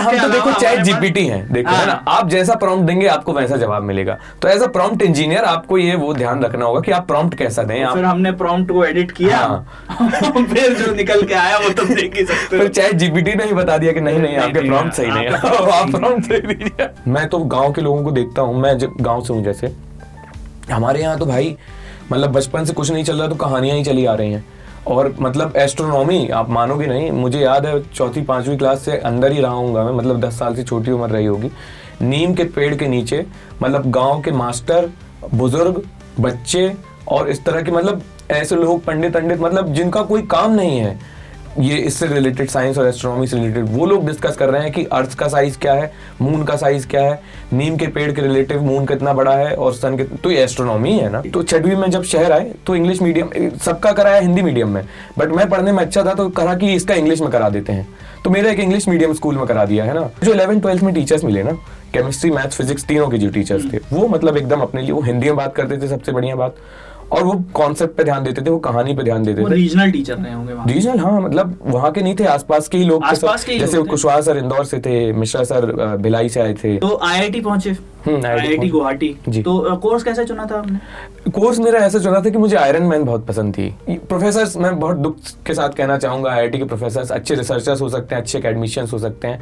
हम तो देखो चैट जीपीटी है, देखो है ना, आप जैसा प्रॉम्प्ट देंगे आपको वैसा जवाब मिलेगा। तो एज अ प्रॉम्प्ट इंजीनियर आपको ये वो ध्यान रखना होगा कि आप प्रॉम्प्ट कैसा दें। फिर हमने प्रॉम्प्ट को एडिट किया, फिर जो निकल के आया वो तुम देख ही सकते हो। फिर चैट जीपीटी ने ही बता दिया कि नहीं आपके प्रॉम्प्ट सही नहीं है, आप प्रॉम्प्ट सही दीजिए। मैं तो गाँव के लोगों को देखता हूँ, मैं गाँव से हूँ, जैसे हमारे यहाँ तो भाई मतलब बचपन से कुछ नहीं चल रहा तो कहानियां ही चली आ रही हैं। और मतलब एस्ट्रोनॉमी आप मानोगे नहीं, मुझे याद है 4वीं-5वीं क्लास से अंदर ही रहा हूँगा मैं, मतलब 10 साल से छोटी उम्र रही होगी। नीम के पेड़ के नीचे मतलब गांव के मास्टर, बुजुर्ग, बच्चे और इस तरह के मतलब ऐसे लोग, पंडित मतलब जिनका कोई काम नहीं है ये इससे रिलेटेड, साइंस और एस्ट्रोनॉमी से रिलेटेड, वो लोग डिस्कस कर रहे हैं कि अर्थ का साइज क्या है, मून का साइज क्या है, नीम के पेड़ के रिलेटिव मून कितना बड़ा है और सन के, तो ये एस्ट्रोनॉमी है ना। तो 6वीं में जब शहर आए तो इंग्लिश मीडियम सबका कराया हिंदी मीडियम में, बट मैं पढ़ने में अच्छा था तो कहा कि इसका इंग्लिश में करा देते हैं, तो मेरा एक इंग्लिश मीडियम स्कूल में करा दिया है ना। जो 11th-12th में टीचर्स मिले ना, केमिस्ट्री, मैथ्स, फिजिक्स तीनों के जो टीचर्स थे वो मतलब एकदम अपने लिए वो हिंदी में बात करते थे, सबसे बढ़िया बात, और वो कॉन्सेप्ट पे ध्यान देते थे, वो कहानी पे ध्यान देते थे। रीजनल टीचर रहे होंगे वहाँ। रीजनल, हाँ, मतलब वहाँ के नहीं थे, आसपास के ही लोग थे, जैसे कुशवाहा सर इंदौर से थे, मिश्रा सर भिलाई से आए थे। तो आईआईटी पहुंचे, आईआईटी गुवाहाटी। तो कोर्स कैसे चुना था आपने? कोर्स मेरा ऐसे चुना था कि मुझे आयरन मैन बहुत पसंद थी। प्रोफेसर्स, मैं बहुत दुख के साथ कहना चाहूंगा, आईआईटी के प्रोफेसर्स अच्छे रिसर्चर्स हो सकते हैं, अच्छे एकेडमिशियंस हो सकते हैं,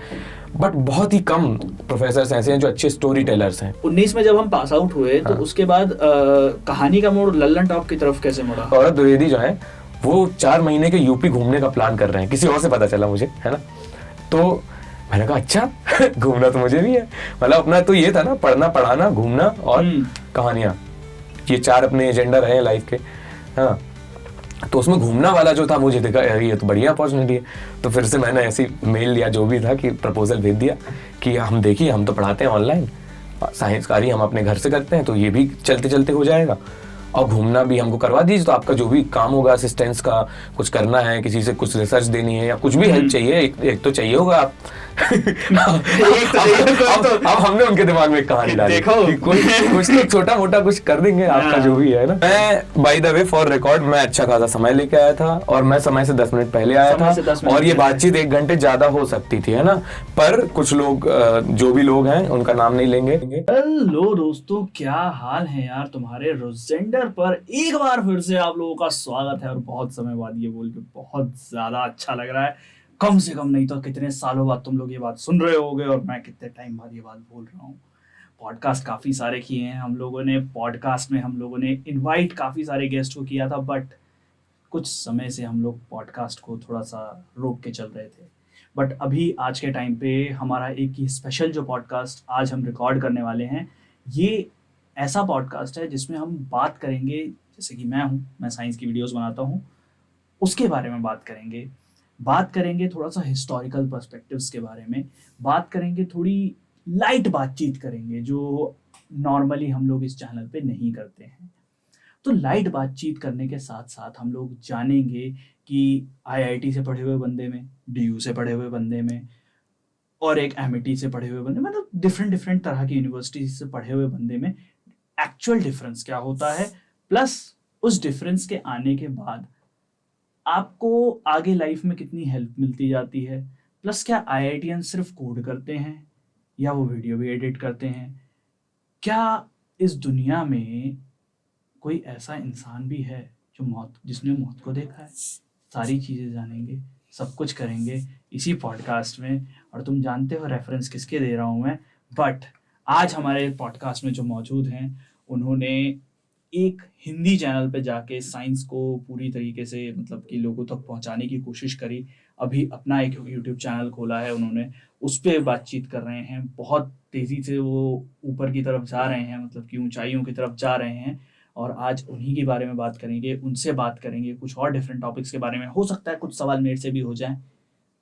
बट बहुत ही कम प्रोफेसर्स ऐसे हैं जो अच्छे स्टोरी टेलर्स हैं। 19 में जब हम पास आउट हुए तो उसके बाद कहानी का मोड़ लल्लन टॉप की तरफ कैसे मुड़ा? और द्विवेदी जो है वो 4 महीने के यूपी घूमने का प्लान कर रहे हैं, किसी और से पता चला मुझे, है ना। तो मैंने कहा अच्छा घूमना तो मुझे भी है, मतलब अपना तो ये था ना, पढ़ना, पढ़ाना, घूमना और कहानियां, ये 4 अपने एजेंडा रहे लाइफ के। हाँ, तो उसमें घूमना वाला जो था, मुझे देखा ये तो बढ़िया अपॉर्चुनिटी है, तो फिर से मैंने ऐसी मेल लिया, जो भी था, कि प्रपोजल भेज दिया कि हम देखिए, हम तो पढ़ाते हैं ऑनलाइन, साइंस कार्य हम अपने घर से करते हैं, तो ये भी चलते चलते हो जाएगा, और घूमना भी हमको करवा दीजिए, तो आपका जो भी काम होगा, असिस्टेंस का कुछ करना है, किसी से कुछ रिसर्च देनी है या कुछ भी हेल्प चाहिए, एक तो चाहिए होगा आप। अब हमने उनके दिमाग में एक कहानी डाली, कुछ तो छोटा मोटा कुछ कर देंगे आपका जो भी है ना। मैं by the way for record मैं अच्छा खासा समय लेके आया था, और मैं समय से 10 मिनट पहले आया था, और ये बातचीत 1 घंटे ज्यादा हो सकती थी, है ना, पर कुछ लोग, जो भी लोग हैं उनका नाम नहीं लेंगे। हेलो दोस्तों, क्या हाल है यार तुम्हारे? रोजेंडर पर एक बार फिर से आप लोगों का स्वागत है, और बहुत समय बाद ये बोल के बहुत ज्यादा अच्छा लग रहा है। कम से कम नहीं तो कितने सालों बाद तुम लोग ये बात सुन रहे होगे, और मैं कितने टाइम बाद ये बात बोल रहा हूँ। पॉडकास्ट काफ़ी सारे किए हैं हम लोगों ने, पॉडकास्ट में हम लोगों ने इनवाइट काफ़ी सारे गेस्ट को किया था, बट कुछ समय से हम लोग पॉडकास्ट को थोड़ा सा रोक के चल रहे थे। बट अभी आज के टाइम पे हमारा एक ही स्पेशल जो पॉडकास्ट आज हम रिकॉर्ड करने वाले हैं, ये ऐसा पॉडकास्ट है जिसमें हम बात करेंगे, जैसे कि मैं साइंस की वीडियोस बनाता हूँ, उसके बारे में बात करेंगे थोड़ा सा हिस्टोरिकल पर्सपेक्टिव्स के बारे में बात करेंगे, थोड़ी लाइट बातचीत करेंगे जो नॉर्मली हम लोग इस चैनल पे नहीं करते हैं। तो लाइट बातचीत करने के साथ साथ हम लोग जानेंगे कि आईआईटी से पढ़े हुए बंदे में, डीयू से पढ़े हुए बंदे में, और एक एमआईटी से पढ़े हुए बंदे, मतलब डिफरेंट तरह की यूनिवर्सिटी से पढ़े हुए बंदे में एक्चुअल डिफरेंस क्या होता है, प्लस उस डिफरेंस के आने के बाद आपको आगे लाइफ में कितनी हेल्प मिलती जाती है, प्लस क्या आईआईटीएन सिर्फ कोड करते हैं या वो वीडियो भी एडिट करते हैं, क्या इस दुनिया में कोई ऐसा इंसान भी है जो जिसने मौत को देखा है। सारी चीज़ें जानेंगे, सब कुछ करेंगे इसी पॉडकास्ट में। और तुम जानते हो रेफरेंस किसके दे रहा हूँ मैं, बट आज हमारे पॉडकास्ट में जो मौजूद हैं उन्होंने एक हिंदी चैनल पे जाके साइंस को पूरी तरीके से मतलब कि लोगों तक पहुंचाने की कोशिश करी। अभी अपना एक यूट्यूब चैनल खोला है उन्होंने, उस पर बातचीत कर रहे हैं। बहुत तेज़ी से वो ऊपर की तरफ जा रहे हैं, मतलब कि ऊंचाइयों की तरफ जा रहे हैं। और आज उन्हीं के बारे में बात करेंगे, उनसे बात करेंगे कुछ और डिफरेंट टॉपिक्स के बारे में। हो सकता है कुछ सवाल मेरे से भी हो जाएं,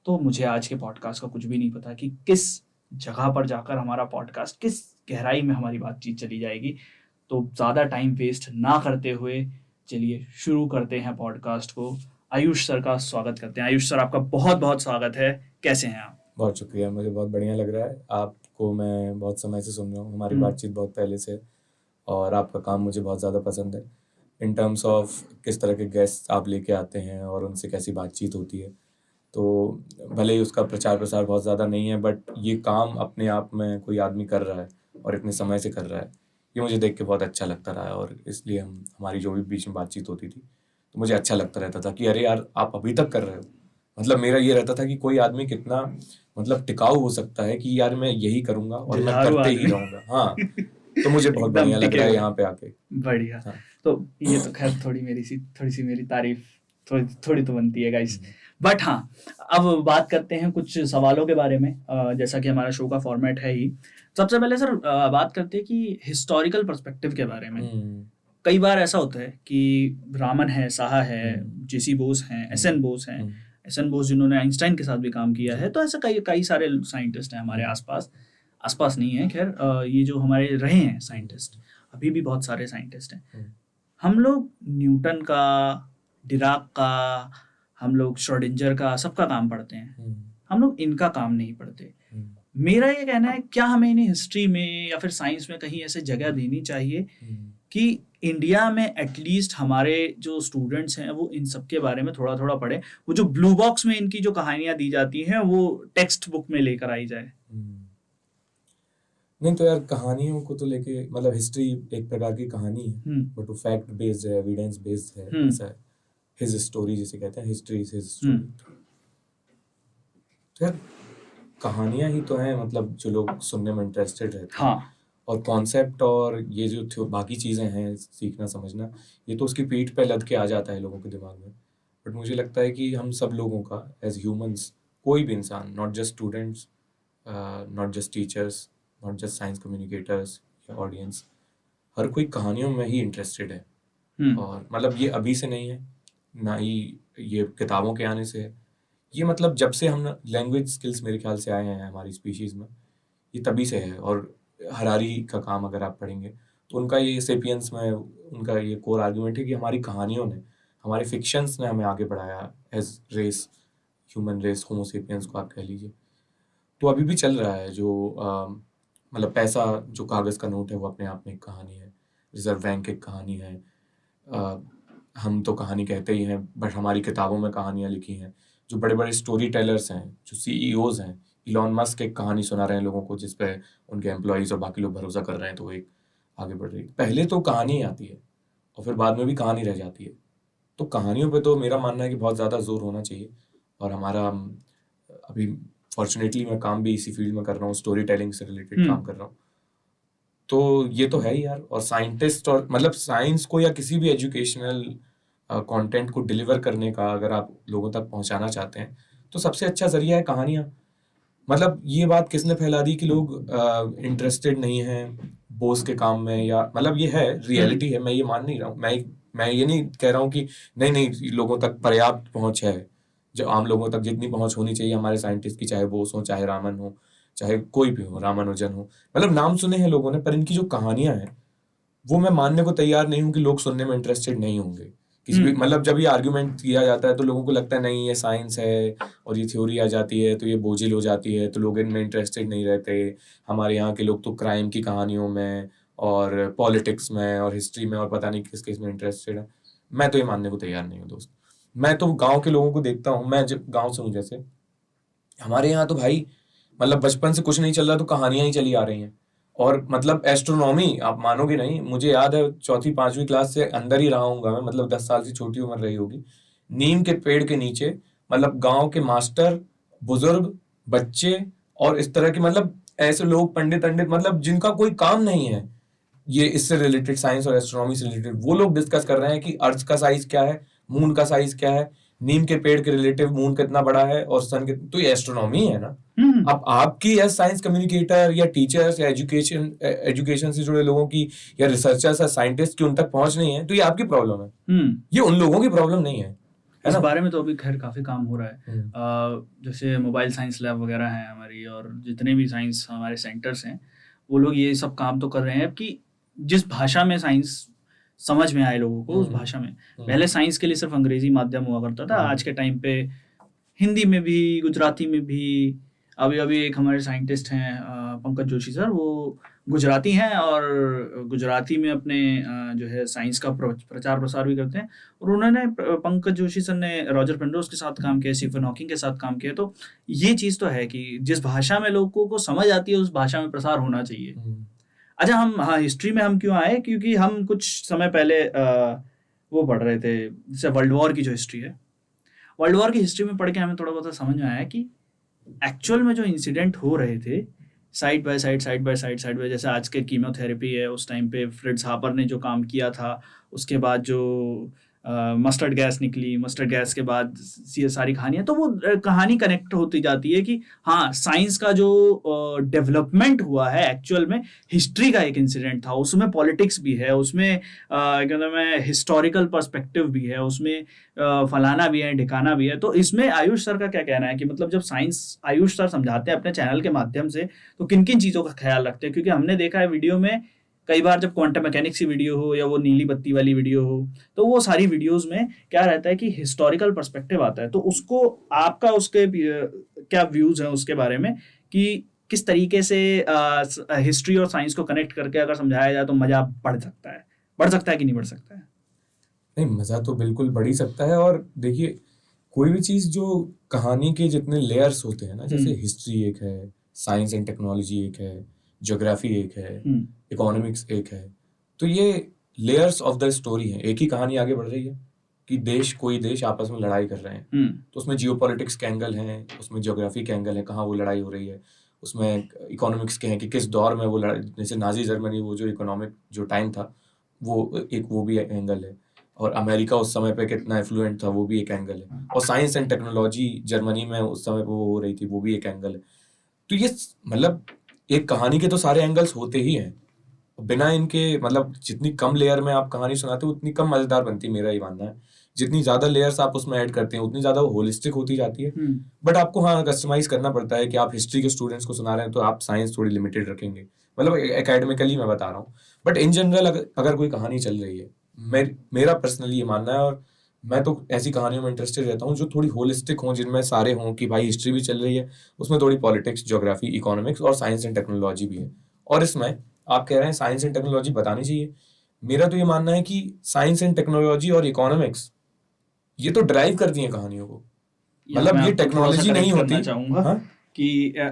तो मुझे आज के पॉडकास्ट का कुछ भी नहीं पता कि किस जगह पर जाकर हमारा पॉडकास्ट, किस गहराई में हमारी बातचीत चली जाएगी। तो ज़्यादा टाइम वेस्ट ना करते हुए चलिए शुरू करते हैं पॉडकास्ट को। आयुष सर का स्वागत करते हैं। आयुष सर, आपका बहुत बहुत स्वागत है, कैसे हैं आप? बहुत शुक्रिया, मुझे बहुत बढ़िया लग रहा है। आपको मैं बहुत समय से सुन रहा हूँ, हमारी बातचीत बहुत पहले से, और आपका काम मुझे बहुत ज़्यादा पसंद है इन टर्म्स ऑफ किस तरह के गेस्ट आप लेके आते हैं और उनसे कैसी बातचीत होती है। तो भले ही उसका प्रचार प्रसार बहुत ज़्यादा नहीं है, बट ये काम अपने आप में कोई आदमी कर रहा है और इतने समय से कर रहा है, ये मुझे देख के बहुत अच्छा लगता रहा है। और इसलिए हमारी जो भी बीच में बातचीत होती थी तो मुझे अच्छा लगता रहता था कि अरे यार आप अभी तक कर रहे हो। मतलब मेरा ये रहता था कि कोई आदमी कितना मतलब टिकाऊ हो सकता है कि यार मैं यही करूंगा और मैं जुझारू करते ही आदमी। रहूंगा। हाँ, तो मुझे बहुत एकदम बढ़िया लग टिके रहा है हुए। यहाँ पे आके। बढ़िया। हाँ। तो ये तो खैर थोड़ी सी मेरी तारीफ थोड़ी तो बनती है गाइस। बट हाँ, अब बात करते हैं कुछ सवालों के बारे में। जैसा कि हमारा शो का फॉर्मेट है ही, सबसे पहले सर बात करते हैं कि हिस्टोरिकल पर्सपेक्टिव के बारे में। कई बार ऐसा होता है कि रामन है, साहा है, जेसी बोस हैं, एसएन बोस हैं, एसएन बोस जिन्होंने आइंस्टाइन के साथ भी काम किया है। तो ऐसे कई कई सारे साइंटिस्ट हैं हमारे आसपास नहीं है खैर, ये जो हमारे रहे हैं साइंटिस्ट, अभी भी बहुत सारे साइंटिस्ट हैं। हम लोग न्यूटन का, डिराक का, हम लोग श्रोडिंजर का, सबका काम पढ़ते हैं, हम लोग इनका काम नहीं पढ़ते। मेरा ये कहना है, क्या हमें इन्हें हिस्ट्री में या फिर साइंस में कहीं ऐसे जगह देनी चाहिए कि इंडिया में एटलीस्ट हमारे जो स्टूडेंट्स हैं वो इन सब के बारे में थोड़ा थोड़ा पढ़ें। वो जो ब्लू बॉक्स में इनकी जो कहानियां दी जाती हैं वो टेक्स्ट बुक में लेकर आई जाए। नहीं तो यार, कहानियों को तो लेके मतलब हिस्ट्री एक प्रकार की कहानी है, बट वो फैक्ट बेस्ड है, एविडेंस बेस्ड है। ऐसा है, हिज स्टोरी जिसे कहते हैं, हिस्ट्री इज हिज स्टोरी। तो यार कहानियां ही तो हैं मतलब जो लोग सुनने में इंटरेस्टेड रहते हैं। हाँ। और कॉन्सेप्ट और ये जो बाकी चीज़ें हैं सीखना समझना, ये तो उसकी पीठ पे लद के आ जाता है लोगों के दिमाग में। बट मुझे लगता है कि हम सब लोगों का एज ह्यूमंस, कोई भी इंसान, not just students, not just teachers, not just science communicators या ऑडियंस, हर कोई कहानियों में ही इंटरेस्टेड है। और मतलब ये अभी से नहीं है, ना ही ये किताबों के आने से है। ये मतलब जब से हम लैंग्वेज स्किल्स मेरे ख्याल से आए हैं हमारी स्पीशीज़ में, ये तभी से है। और हरारी का काम अगर आप पढ़ेंगे तो उनका ये सेपियंस में उनका ये कोर आर्गुमेंट है कि हमारी कहानियों ने, हमारे फिक्शंस ने हमें आगे बढ़ाया एज रेस, ह्यूमन रेस, होमो सेपियंस को आप कह लीजिए। तो अभी भी चल रहा है जो मतलब पैसा, जो कागज़ का नोट है, वो अपने आप में एक कहानी है। रिजर्व बैंक एक कहानी है। हम तो कहानी कहते ही हैं, बट हमारी किताबों में कहानियाँ लिखी हैं। जो बड़े बड़े स्टोरी टेलर्स हैं, जो सीईओज़ हैं, इलॉन मस्क एक कहानी सुना रहे हैं लोगों को, जिस पे उनके एम्प्लॉइज़ और बाकी लोग भरोसा कर रहे हैं, तो वो एक आगे बढ़ रही है। पहले तो कहानी आती है और फिर बाद में भी कहानी रह जाती है। तो कहानियों पे तो मेरा मानना है कि बहुत ज़्यादा जोर होना चाहिए। और हमारा अभी फॉर्चुनेटली मैं काम भी इसी फील्ड में कर रहा हूँ, स्टोरी टेलिंग से रिलेटेड काम कर रहा हूँ। तो ये तो है ही यार। और साइंटिस्ट और मतलब साइंस को या किसी भी एजुकेशनल कंटेंट को डिलीवर करने का अगर आप लोगों तक पहुंचाना चाहते हैं तो सबसे अच्छा जरिया है कहानियाँ। मतलब ये बात किसने फैला दी कि लोग इंटरेस्टेड नहीं हैं बोस के काम में, या मतलब ये है रियलिटी है, मैं ये मान नहीं रहा हूँ। मैं ये नहीं कह रहा हूँ कि नहीं लोगों तक पर्याप्त पहुंच है, जो आम लोगों तक जितनी पहुंच होनी चाहिए हमारे साइंटिस्ट की, चाहे बोस हो, चाहे रामन हो, चाहे कोई भी हो, रामानुजन हो, मतलब नाम सुने हैं लोगों ने, पर इनकी जो कहानियां हैं वो मैं मानने को तैयार नहीं हूँ कि लोग सुनने में इंटरेस्टेड नहीं होंगे किसी भी। मतलब जब ये आर्ग्यूमेंट किया जाता है तो लोगों को लगता है नहीं ये साइंस है और ये थ्योरी आ जाती है तो ये बोझिल हो जाती है, तो लोग इनमें इंटरेस्टेड नहीं रहते। हमारे यहाँ के लोग तो क्राइम की कहानियों में और पॉलिटिक्स में और हिस्ट्री में और पता नहीं किस किस में इंटरेस्टेड है। मैं तो ये मानने को तैयार नहीं हूँ दोस्त। मैं तो गाँव के लोगों को देखता हूँ, मैं जब गाँव से हूँ, जैसे हमारे यहाँ तो भाई मतलब बचपन से कुछ नहीं चल रहा तो कहानियां ही चली आ रही हैं। और मतलब एस्ट्रोनॉमी आप मानोगे नहीं, मुझे याद है 4वीं 5वीं क्लास से अंदर ही रहा हूँगा मैं, मतलब 10 साल से छोटी उम्र रही होगी। नीम के पेड़ के नीचे मतलब गांव के मास्टर, बुजुर्ग, बच्चे और इस तरह के मतलब ऐसे लोग, पंडित अंडित, मतलब जिनका कोई काम नहीं है ये इससे रिलेटेड, साइंस और एस्ट्रोनॉमी से रिलेटेड, वो लोग डिस्कस कर रहे हैं कि अर्थ का साइज क्या है, मून का साइज क्या है, नीम के पेड़ के रिलेटिव मून कितना बड़ा है और सन के, तो ये एस्ट्रोनॉमी है ना। अब आपकी या साइंस कम्युनिकेटर या टीचर्स या एजुकेशन से जुड़े लोगों की या रिसर्चर्स या साइंटिस्ट की उन तक पहुंच नहीं है तो ये आपकी प्रॉब्लम है, ये उन लोगों की प्रॉब्लम नहीं है। इस बारे में तो अभी खैर काफ़ी काम हो रहा है। जैसे मोबाइल साइंस लैब वगैरह हैं हमारी, और जितने भी साइंस हमारे सेंटर्स हैं वो लोग ये सब काम तो कर रहे हैं कि जिस भाषा में साइंस समझ में आए लोगों को, उस भाषा में। पहले साइंस के लिए सिर्फ अंग्रेजी माध्यम हुआ करता था, आज के टाइम पे हिंदी में भी, गुजराती में भी। अभी एक हमारे साइंटिस्ट हैं पंकज जोशी सर, वो गुजराती हैं और गुजराती में अपने जो है साइंस का प्रचार प्रसार भी करते हैं। और उन्होंने पंकज जोशी सर ने रॉजर पेनरोज के साथ काम किया, स्टीफन हॉकिंग के साथ काम किया। तो ये चीज़ तो है कि जिस भाषा में लोगों को समझ आती है उस भाषा में प्रसार होना चाहिए। अच्छा, हम हाँ हिस्ट्री में हम क्यों आए, क्योंकि हम कुछ समय पहले वो पढ़ रहे थे, जैसे वर्ल्ड वॉर की जो हिस्ट्री है, वर्ल्ड वॉर की हिस्ट्री में पढ़ के हमें थोड़ा बहुत समझ में आया कि एक्चुअल में जो इंसिडेंट हो रहे थे साइड बाय साइड, जैसे आज के कीमोथेरेपी है, उस टाइम पे फ्रिट्ज हापर ने जो काम किया था, उसके बाद जो मस्टर्ड गैस निकली, मस्टर्ड गैस के बाद ये सारी कहानियाँ, तो वो कहानी कनेक्ट होती जाती है कि हाँ साइंस का जो डेवलपमेंट हुआ है एक्चुअल में हिस्ट्री का एक इंसिडेंट था, उसमें पॉलिटिक्स भी है, उसमें क्या नाम है हिस्टोरिकल पर्सपेक्टिव भी है, उसमें फलाना भी है, ढिकाना भी है। तो इसमें आयुष सर का क्या कहना है कि मतलब जब साइंस आयुष सर समझाते हैं अपने चैनल के माध्यम से, तो किन किन चीज़ों का ख्याल रखते हैं? क्योंकि हमने देखा है वीडियो में कई बार जब क्वांटम मैकेनिक्स की वीडियो हो या वो नीली बत्ती वाली वीडियो हो, तो वो सारी वीडियोस में क्या रहता है कि हिस्टोरिकल पर्सपेक्टिव आता है। तो उसको आपका उसके क्या व्यूज हैं उसके बारे में कि किस तरीके से हिस्ट्री और साइंस को कनेक्ट करके अगर समझाया जाए तो मजा बढ़ सकता है कि नहीं बढ़ सकता है? नहीं, मज़ा तो बिल्कुल बढ़ ही सकता है। और देखिए, कोई भी चीज़ जो कहानी के जितने लेयर्स होते हैं ना, जैसे हिस्ट्री एक है, साइंस एंड टेक्नोलॉजी एक है, ज्योग्राफी एक है, इकोनॉमिक्स एक है, तो ये लेयर्स ऑफ द स्टोरी है। एक ही कहानी आगे बढ़ रही है कि कोई देश आपस में लड़ाई कर रहे हैं, तो उसमें जियोपॉलिटिक्स के एंगल हैं, उसमें ज्योग्राफी के एंगल है, कहाँ वो लड़ाई हो रही है, उसमें इकोनॉमिक्स के हैं कि किस दौर में वो लड़ाई, जैसे नाजी जर्मनी, वो जो इकोनॉमिक जो टाइम था वो भी एंगल है, और अमेरिका उस समय पे कितना इन्फ्लुएंट था वो भी एक एंगल है, और साइंस एंड टेक्नोलॉजी जर्मनी में उस समय पे वो हो रही थी वो भी एक एंगल है। तो ये मतलब एक कहानी के तो सारे एंगल्स होते ही हैं, बिना इनके मतलब जितनी कम लेयर में आप कहानी सुनाते हो उतनी कम मजेदार बनती है, मेरा ही मानना है। जितनी ज्यादा लेयर्स आप उसमें ऐड करते हैं उतनी ज्यादा वो होलिस्टिक होती जाती है। बट आपको हाँ कस्टमाइज करना पड़ता है कि आप हिस्ट्री के स्टूडेंट्स को सुना रहे हैं तो आप साइंस थोड़ी लिमिटेड रखेंगे, मतलब एकेडमिकली मैं बता रहा हूँ। बट इन जनरल अगर कोई कहानी चल रही है, मेरा पर्सनली ये मानना है, और मैं तो ऐसी कहानियों में इंटरेस्टेड रहता हूँ जो थोड़ी होलिस्टिक हों, जिनमें सारे हों कि भाई हिस्ट्री भी चल रही है, उसमें थोड़ी पॉलिटिक्स, ज्योग्राफी, इकोनॉमिक्स और साइंस एंड टेक्नोलॉजी भी है। और इसमें आप कह रहे हैं साइंस एंड टेक्नोलॉजी बतानी चाहिए, मेरा तो ये मानना है कि साइंस एंड टेक्नोलॉजी और इकोनॉमिक्स ये तो ड्राइव करती हैं कहानियों को, मतलब ये टेक्नोलॉजी नहीं होती। चाहूंगा कि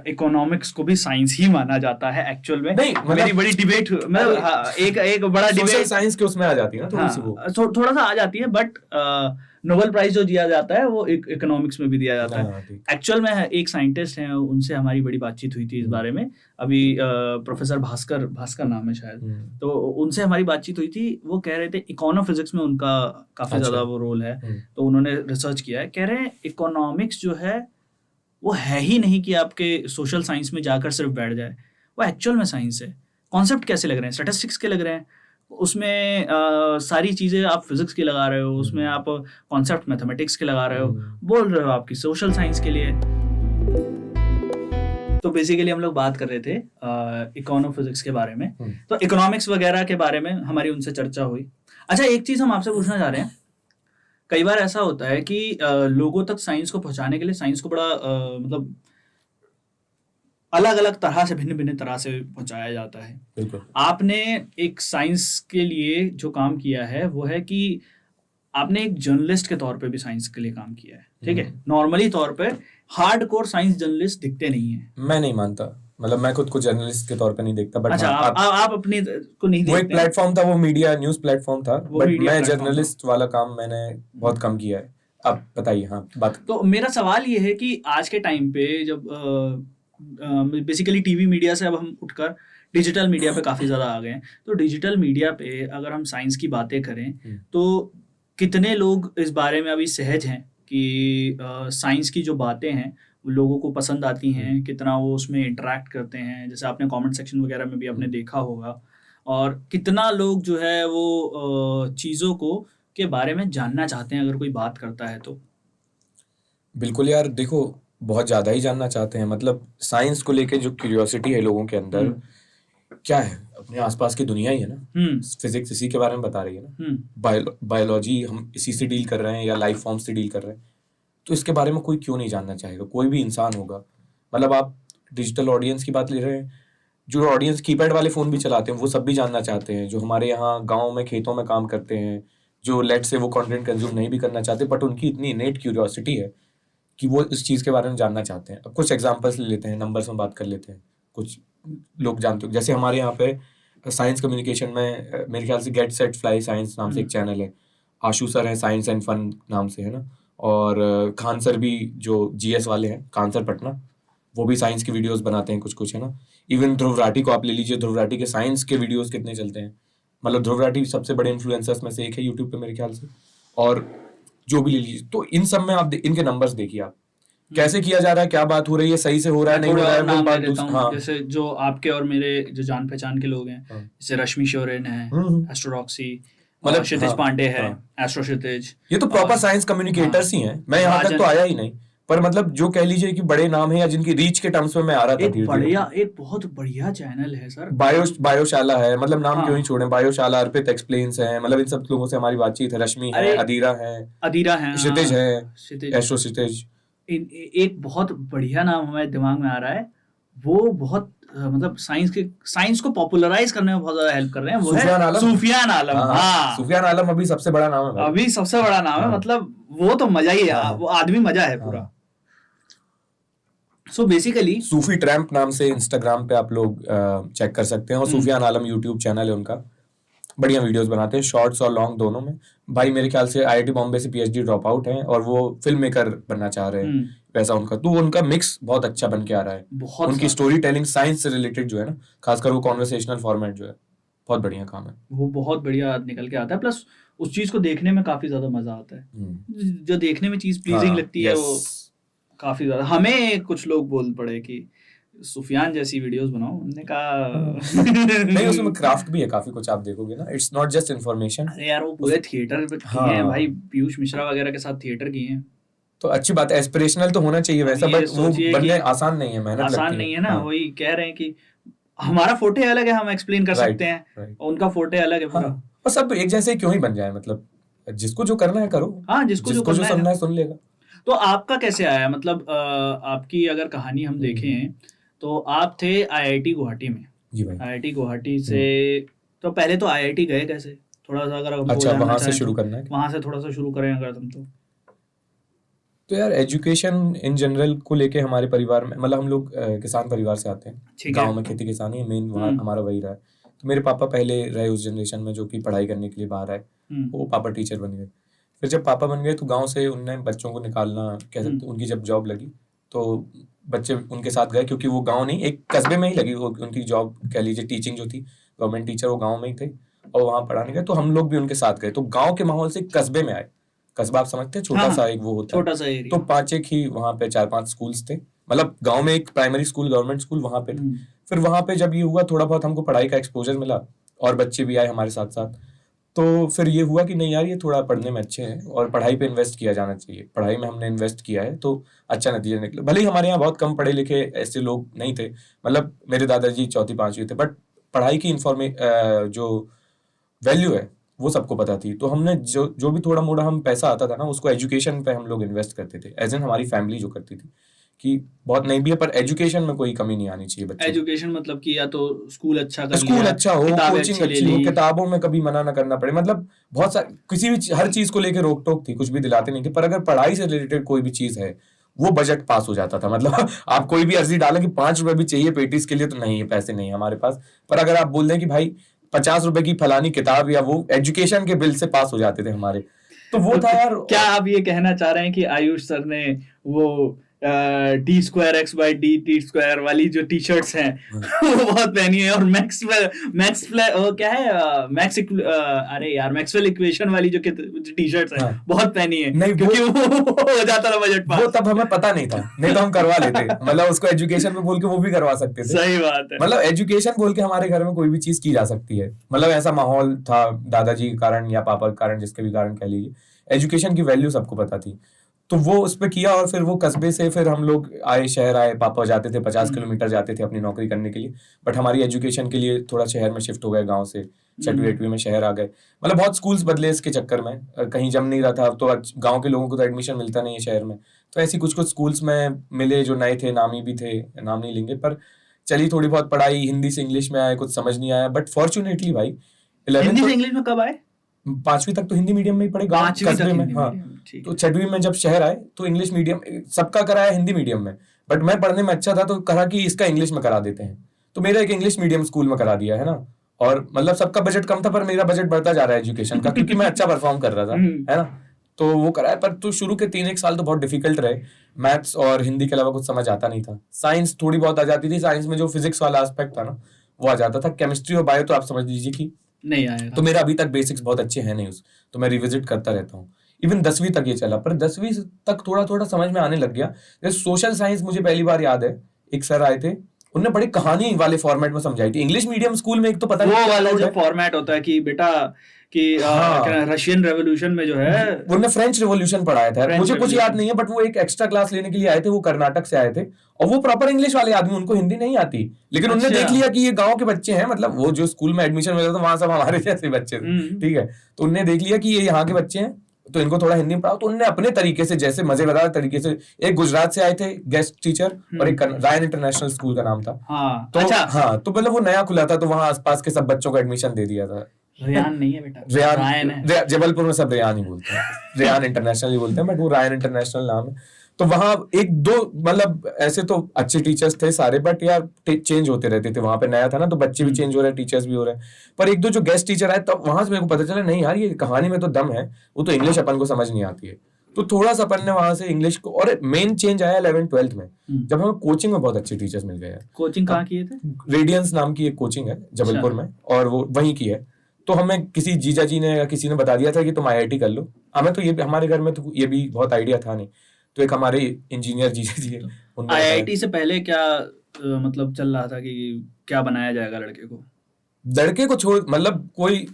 इकोनॉमिक्स को भी साइंस ही माना जाता है एक्चुअल में। नहीं, मेरी बड़ी डिबेट, मतलब एक बड़ा डिबेट साइंस के उसमें आ जाती है ना थोड़ी सी, वो थोड़ा सा आ जाती है, बट नोबेल प्राइज जो दिया जाता है वो इकोनॉमिक्स में भी दिया जाता है। एक्चुअल में एक साइंटिस्ट हैं, उनसे हमारी बड़ी बातचीत हुई थी इस बारे में अभी, प्रोफेसर भास्कर नाम है शायद, तो उनसे हमारी बातचीत हुई थी। वो कह रहे थे इकोनो फिजिक्स में उनका काफी ज्यादा वो रोल है, तो उन्होंने रिसर्च किया है। कह रहे हैं इकोनॉमिक्स जो है वो है ही नहीं कि आपके सोशल साइंस में जाकर सिर्फ बैठ जाए, वो एक्चुअल में साइंस है। कॉन्सेप्ट कैसे लग रहे हैं, स्टैटिस्टिक्स के लग रहे हैं, उसमें सारी चीज़ें आप फिजिक्स की लगा रहे हो, उसमें आप कॉन्सेप्ट मैथमेटिक्स के लगा रहे हो, बोल रहे हो आपकी सोशल साइंस के लिए। तो बेसिकली हम लोग बात कर रहे थे इकोनो फिजिक्स के बारे में, तो इकोनॉमिक्स वगैरह के बारे में हमारी उनसे चर्चा हुई। अच्छा, एक चीज़ हम आपसे पूछना चाह रहे हैं, कई बार ऐसा होता है कि लोगों तक साइंस को पहुंचाने के लिए साइंस को बड़ा मतलब अलग अलग तरह से, भिन्न भिन्न तरह से पहुंचाया जाता है। बिल्कुल। आपने एक साइंस के लिए जो काम किया है वो है कि आपने एक जर्नलिस्ट के तौर पे भी साइंस के लिए काम किया है, ठीक है। नॉर्मली तौर पे हार्डकोर साइंस जर्नलिस्ट दिखते नहीं है। मैं नहीं मानता, मतलब मैं खुद को जर्नलिस्ट के तौर पे नहीं देखता। बट अच्छा, आप अपने को नहीं देखते? वो एक प्लेटफॉर्म था, वो मीडिया न्यूज प्लेटफॉर्म था, बट मैं जर्नलिस्ट वाला काम मैंने बहुत कम किया है। आप बताइए। हाँ, बात तो मेरा सवाल ये है कि आज के टाइम पे जब बेसिकली टीवी मीडिया से अब हम उठकर डिजिटल मीडिया पे काफ़ी ज़्यादा आ गए हैं, तो डिजिटल मीडिया पे अगर हम साइंस की बातें करें तो कितने लोग इस बारे में अभी सहज हैं कि साइंस की जो बातें हैं वो लोगों को पसंद आती हैं, कितना वो उसमें इंटरेक्ट करते हैं, जैसे आपने कमेंट सेक्शन वगैरह में भी आपने देखा होगा, और कितना लोग जो है वो चीज़ों को के बारे में जानना चाहते हैं अगर कोई बात करता है तो। बिल्कुल यार, देखो बहुत ज़्यादा ही जानना चाहते हैं, मतलब साइंस को लेके जो क्यूरियोसिटी है लोगों के अंदर, क्या है, अपने आसपास की दुनिया ही है ना, फिजिक्स इसी के बारे में बता रही है ना, बायोलॉजी हम इसी से डील कर रहे हैं या लाइफ फॉर्म से डील कर रहे हैं, तो इसके बारे में कोई क्यों नहीं जानना चाहेगा, कोई भी इंसान होगा। मतलब आप डिजिटल ऑडियंस की बात ले रहे हैं, जो ऑडियंस कीपैड वाले फोन भी चलाते हैं वो सब भी जानना चाहते हैं, जो हमारे यहाँ गांव में खेतों में काम करते हैं, जो लेट से वो कंटेंट कंज्यूम नहीं भी करना चाहते बट उनकी इतनी इनेट क्यूरियोसिटी है कि वो इस चीज़ के बारे में जानना चाहते हैं। अब कुछ एग्जांपल्स ले लेते हैं, नंबर्स में बात कर लेते हैं। कुछ लोग जानते हो जैसे हमारे यहाँ पे साइंस कम्युनिकेशन में मेरे ख्याल से गेट सेट फ्लाई साइंस नाम से एक चैनल है, आशु सर है साइंस एंड फन नाम से, है ना, और खान सर भी जो जीएस वाले हैं, खान सर पटना, वो भी साइंस की वीडियोस बनाते हैं कुछ कुछ, है ना। इवन ध्रुव राठी को आप ले लीजिए, ध्रुव राठी के साइंस के वीडियोस कितने चलते हैं, मतलब ध्रुव राठी सबसे बड़े इन्फ्लुएंसर्स में से एक है यूट्यूब पे मेरे ख्याल से। और जो भी ले लीजिए, तो इन सब में आप इनके नंबर्स देखिए, आप कैसे किया जा रहा है, क्या बात हो रही है, सही से हो रहा है नहीं हो रहा है, वो बात दूसरी। हाँ, जैसे जो आपके और मेरे जो जान पहचान के लोग हैं, जैसे रश्मि शोरेन है, एस्ट्रोरॉक्सी, मतलब क्षितिज पांडे है, एस्ट्रो क्षितिज, ये तो प्रॉपर साइंस कम्युनिकेटर्स ही हैं। मैं यहाँ तक तो आया ही नहीं, पर मतलब जो कह लीजिए कि बड़े नाम है या जिनकी रीच के टर्म्स में मैं आ रहा था। एक बहुत बढ़िया चैनल है सर, बायोशाला है, मतलब नाम क्यों ही छोड़े, बायोशाला, अर्पित एक्सप्लेन्स है, मतलब इन सब लोगों से हमारी बातचीत है। रश्मि है, अदीरा है, क्षितिज है, एस्ट्रो क्षितिज। एक बहुत बढ़िया नाम हमारे दिमाग में आ रहा है, वो बहुत मतलब साइंस को पॉपुलराइज करने में बहुत ज्यादा हेल्प कर रहे हैं, वो है सूफियान आलम। हाँ, सूफियान आलम अभी सबसे बड़ा नाम है, अभी सबसे बड़ा नाम है, मतलब वो तो मजा ही है, वो आदमी मजा है पूरा। सो बेसिकली सूफी ट्रैम्प नाम से इंस्टाग्राम पे आप लोग चेक कर सकते हैं, और सूफियान आलम यूट्यूब चैनल है उनका, बढ़िया वीडियोस बनाते हैं, शॉर्ट्स और लॉन्ग दोनों में। भाई मेरे ख्याल से आईआईटी बॉम्बे से पीएचडी ड्रॉप आउट हैं और वो फिल्म मेकर बनना चाह रहे हैं, वैसा उनका, तो उनका मिक्स बहुत अच्छा बन के आ रहा है। उनकी स्टोरी टेलिंग साइंस से रिलेटेड जो है ना, खासकर वो कॉन्वर्सेशनल फॉर्मेट जो है, बहुत बढ़िया काम है, वो बहुत बढ़िया निकल के आता है। प्लस उस चीज को देखने में काफी ज्यादा मजा आता है, जो देखने में चीज प्लीजिंग लगती है, वो काफी ज्यादा। हमें कुछ लोग बोल पड़े कि सुफियान जैसी वीडियोस बनाओ, उन्होंने कहा नहीं, उसमें क्राफ्ट भी है काफी कुछ, आप देखोगे ना, इट्स नॉट जस्ट इन्फॉर्मेशन। अरे यार, वो पूरे थिएटर पे किए हैं भाई, पीयूष मिश्रा वगैरह के साथ थिएटर किए हैं, तो अच्छी बात है, एस्पिरेशनल तो होना चाहिए वैसा, बट वो बनने आसान नहीं है, मेहनत आसान नहीं है ना। वही कह रहे हैं कि हमारा फोटे अलग है, हम एक्सप्लेन कर सकते हैं, उनका फोटे अलग है पूरा, और सब एक जैसे क्यों ही बन जाए, मतलब जिसको जो करना है करो, हाँ, जिसको जो सुनना है सुन लेगा। तो आपका कैसे आया, मतलब आपकी अगर कहानी हम देखें तो आप थे आईआईटी गुवाहाटी में। जी भाई, आईआईटी गुवाहाटी से तो पहले तो आईआईटी गए कैसे, थोड़ा सा अगर हमको अच्छा वहां से शुरू करना है, वहां से थोड़ा सा शुरू करें अगर तुम तो यार एजुकेशन इन जनरल को लेके हमारे परिवार में, मतलब हम लोग किसान परिवार से आते हैं, गांव में खेती किसानी मेन हमारा वही रहा है। तो मेरे पापा पहले रहे उस जनरेशन में जो कि पढ़ाई करने के लिए बाहर आए, वो पापा टीचर बन गए। फिर जब पापा बन गए तो गांव से उनने बच्चों को निकालना, कह सकते, उनकी जब जॉब लगी तो बच्चे उनके साथ गए, क्योंकि वो गांव नहीं, एक कस्बे में ही लगी उनकी जॉब, कह लीजिए टीचिंग जो थी, गवर्नमेंट टीचर, वो गांव में ही थे और वहाँ पढ़ाने गए, तो हम लोग भी उनके साथ गए। तो गांव के माहौल से कस्बे में आए, कस्बा आप समझते हैं, छोटा सा एक वो होता है, छोटा सा एरिया, तो 5 एक ही वहाँ पे 4-5 स्कूल्स थे, मतलब गांव में एक प्राइमरी स्कूल, गवर्नमेंट स्कूल वहाँ पे। फिर वहाँ पे जब ये हुआ, थोड़ा बहुत हमको पढ़ाई का एक्सपोजर मिला और बच्चे भी आए हमारे साथ साथ, तो फिर ये हुआ कि नहीं यार, ये थोड़ा पढ़ने में अच्छे हैं और पढ़ाई पे इन्वेस्ट किया जाना चाहिए। पढ़ाई में हमने इन्वेस्ट किया है तो अच्छा नतीजा निकला। भले ही हमारे यहाँ बहुत कम पढ़े लिखे ऐसे लोग नहीं थे, मतलब मेरे दादाजी 4वीं-5वीं थे, बट पढ़ाई की जो वैल्यू है वो सबको पता थी। तो हमने जो भी थोड़ा मोड़ा हम पैसा आता था ना, उसको एजुकेशन पे हम लोग इन्वेस्ट करते थे, एज एन हमारी फैमिली जो करती थी, कि बहुत नहीं भी है पर एजुकेशन में कोई कमी नहीं आनी चाहिए बच्चे। एजुकेशन मतलब कि या तो स्कूल अच्छा कर स्कूल अच्छा हो, कोचिंग अच्छी हो, किताबों में कभी मना ना करना पड़े, मतलब बहुत सारे किसी भी हर चीज को लेकर रोक टोक थी, कुछ भी दिलाते नहीं थे, पर अगर पढ़ाई से रिलेटेड कोई भी चीज है वो बजट पास हो जाता था। मतलब आप कोई भी अर्जी डालें कि 5 रुपए भी चाहिए पेटीज के लिए, तो नहीं है, पैसे नहीं है हमारे पास, पर अगर आप बोल दें कि भाई 50 रुपए की फलानी किताब, या वो एजुकेशन के बिल से पास हो जाते थे हमारे, तो वो था यार। क्या आप ये कहना चाह रहे हैं कि आयुष सर ने वो d2x/d वाली जो टी शर्ट्स हैं वो बहुत पहनी है, और अरे यार मैक्सवेल इक्वेशन वाली जो टी शर्ट्स हैं बहुत पहनी है, नहीं क्योंकि वो हो जाता था बजट पास। वो तब हमें पता नहीं था, नहीं तो हम करवा लेते, मतलब उसको एजुकेशन में बोल के वो भी करवा सकते थे। सही बात है, मतलब एजुकेशन बोल के हमारे घर में कोई भी चीज की जा सकती है, मतलब ऐसा माहौल था दादाजी के कारण या पापा के कारण, जिसके भी कारण कह लीजिए, एजुकेशन की वैल्यू सबको पता थी, तो वो उस पे किया। और फिर वो कस्बे से फिर हम लोग आए, शहर आए, पापा जाते थे 50 किलोमीटर जाते थे अपनी नौकरी करने के लिए, बट हमारी एजुकेशन के लिए थोड़ा शहर में शिफ्ट हो गए, गांव से 6वीं-8वीं में शहर आ गए। मतलब बहुत स्कूल्स बदले इसके चक्कर में, कहीं जम नहीं रहा था, तो गांव के लोगों को तो एडमिशन मिलता नहीं है शहर में, तो ऐसी कुछ कुछ स्कूल्स में मिले जो नए थे, नामी भी थे, नाम नहीं लेंगे, पर चली थोड़ी बहुत पढ़ाई, हिंदी से इंग्लिश में आया, कुछ समझ नहीं आया, बट फॉर्चुनेटली भाई हिंदी से इंग्लिश में कब आए? 5वीं तक तो हिंदी मीडियम में ही पढ़े, गाँव 5वीं तक कस्बे में। हिंदी हाँ, मीडियम, ठीक तो है। 6वीं में जब शहर आए तो इंग्लिश मीडियम सबका कराया हिंदी मीडियम में, बट मैं पढ़ने में अच्छा था तो कहा कि इसका इंग्लिश में करा देते हैं, तो मेरा एक इंग्लिश मीडियम स्कूल में करा दिया है ना। और मतलब सबका बजट कम था पर मेरा बजट बढ़ता जा रहा है एजुकेशन का, क्योंकि मैं अच्छा परफॉर्म कर रहा था, है ना। तो वो कराया, पर तो शुरू के 3-1 साल तो बहुत डिफिकल्ट रहे, मैथ्स और हिंदी के अलावा कुछ समझ आता नहीं था। साइंस थोड़ी बहुत आ जाती थी, साइंस में जो फिजिक्स वाला एस्पेक्ट था ना वो आ जाता था। केमिस्ट्री और बायो तो आप समझ लीजिए कि नहीं आया तो मेरा अभी तक बेसिक्स बहुत अच्छे हैं नहीं उस, तो मैं रिविजिट करता रहता हूँ। इवन 10वीं तक ये चला, पर 10वीं तक थोड़ा थोड़ा समझ में आने लग गया। जैसे सोशल साइंस मुझे पहली बार याद है, एक सर आए थे, उन्होंने बड़ी कहानी वाले फॉर्मेट में समझाई थी। इंग्लिश मीडियम स्कूल में एक तो पता नहीं वो क्या वाला लोड जो है। फॉर्मेट होता है कि बेटा कि हाँ। रशियन रेवोल्यूशन में जो है उन्होंने फ्रेंच रिवॉल्यूशन पढ़ाया था, फ्रेंच मुझे कुछ याद रेवोल्यूशन। नहीं है, बट वो एक एक्स्ट्रा क्लास लेने के लिए आए थे, वो कर्नाटक से आए थे, और वो प्रॉपर इंग्लिश वाले आदमी, उनको हिंदी नहीं आती, लेकिन उन्होंने अच्छा। देख लिया कि ये गांव के बच्चे हैं, मतलब वो जो स्कूल में एडमिशन मिला था वहां सब हमारे जैसे बच्चे थे, ठीक है, तो उन्होंने देख लिया कि ये यहाँ के बच्चे हैं तो इनको थोड़ा हिंदी में पढ़ाओ, तो उन्होंने अपने तरीके से, जैसे मजेदार तरीके से, एक गुजरात से आए थे गेस्ट टीचर, और एक रायन इंटरनेशनल स्कूल का नाम था। हाँ, तो अच्छा। हाँ, तो मतलब वो नया खुला था, तो वहां आसपास के सब बच्चों को एडमिशन दे दिया था। रेयान नहीं है बेटा, रेयान है। जबलपुर में सब रेयान ही बोलते हैं, रेयान इंटरनेशनल ही बोलते हैं, बट वो रायन इंटरनेशनल नाम है। तो वहां एक दो मतलब ऐसे तो अच्छे टीचर्स थे सारे, बट यार चेंज होते रहते थे, वहां पे नया था ना, तो बच्चे भी चेंज हो रहे हैं, टीचर्स भी हो रहे हैं। पर एक दो जो गेस्ट टीचर आए, तब वहां से मेरे को पता चला नहीं यार ये कहानी में तो दम है, वो तो इंग्लिश अपन को समझ नहीं आती है। तो थोड़ा सा अपन ने वहां से इंग्लिश को, और मेन चेंज आया 11th-12th में, जब हमें कोचिंग में बहुत अच्छे टीचर्स मिल गए। कोचिंग कहाँ किए थे? रेडियंस नाम की एक कोचिंग है जबलपुर में, और वो वहीं की है। तो हमें किसी जीजा जी ने या किसी ने बता दिया था कि तुम आईआईटी कर लो। हमें तो ये हमारे घर में तो ये भी बहुत आइडिया था नहीं, तो एक हमारे इंजीनियर जीजा जी है, उन्होंने आईआईटी से पहले क्या मतलब चल रहा था कि क्या बनाया जाएगा लड़के को? लड़के को छोड़, मतलब कोई,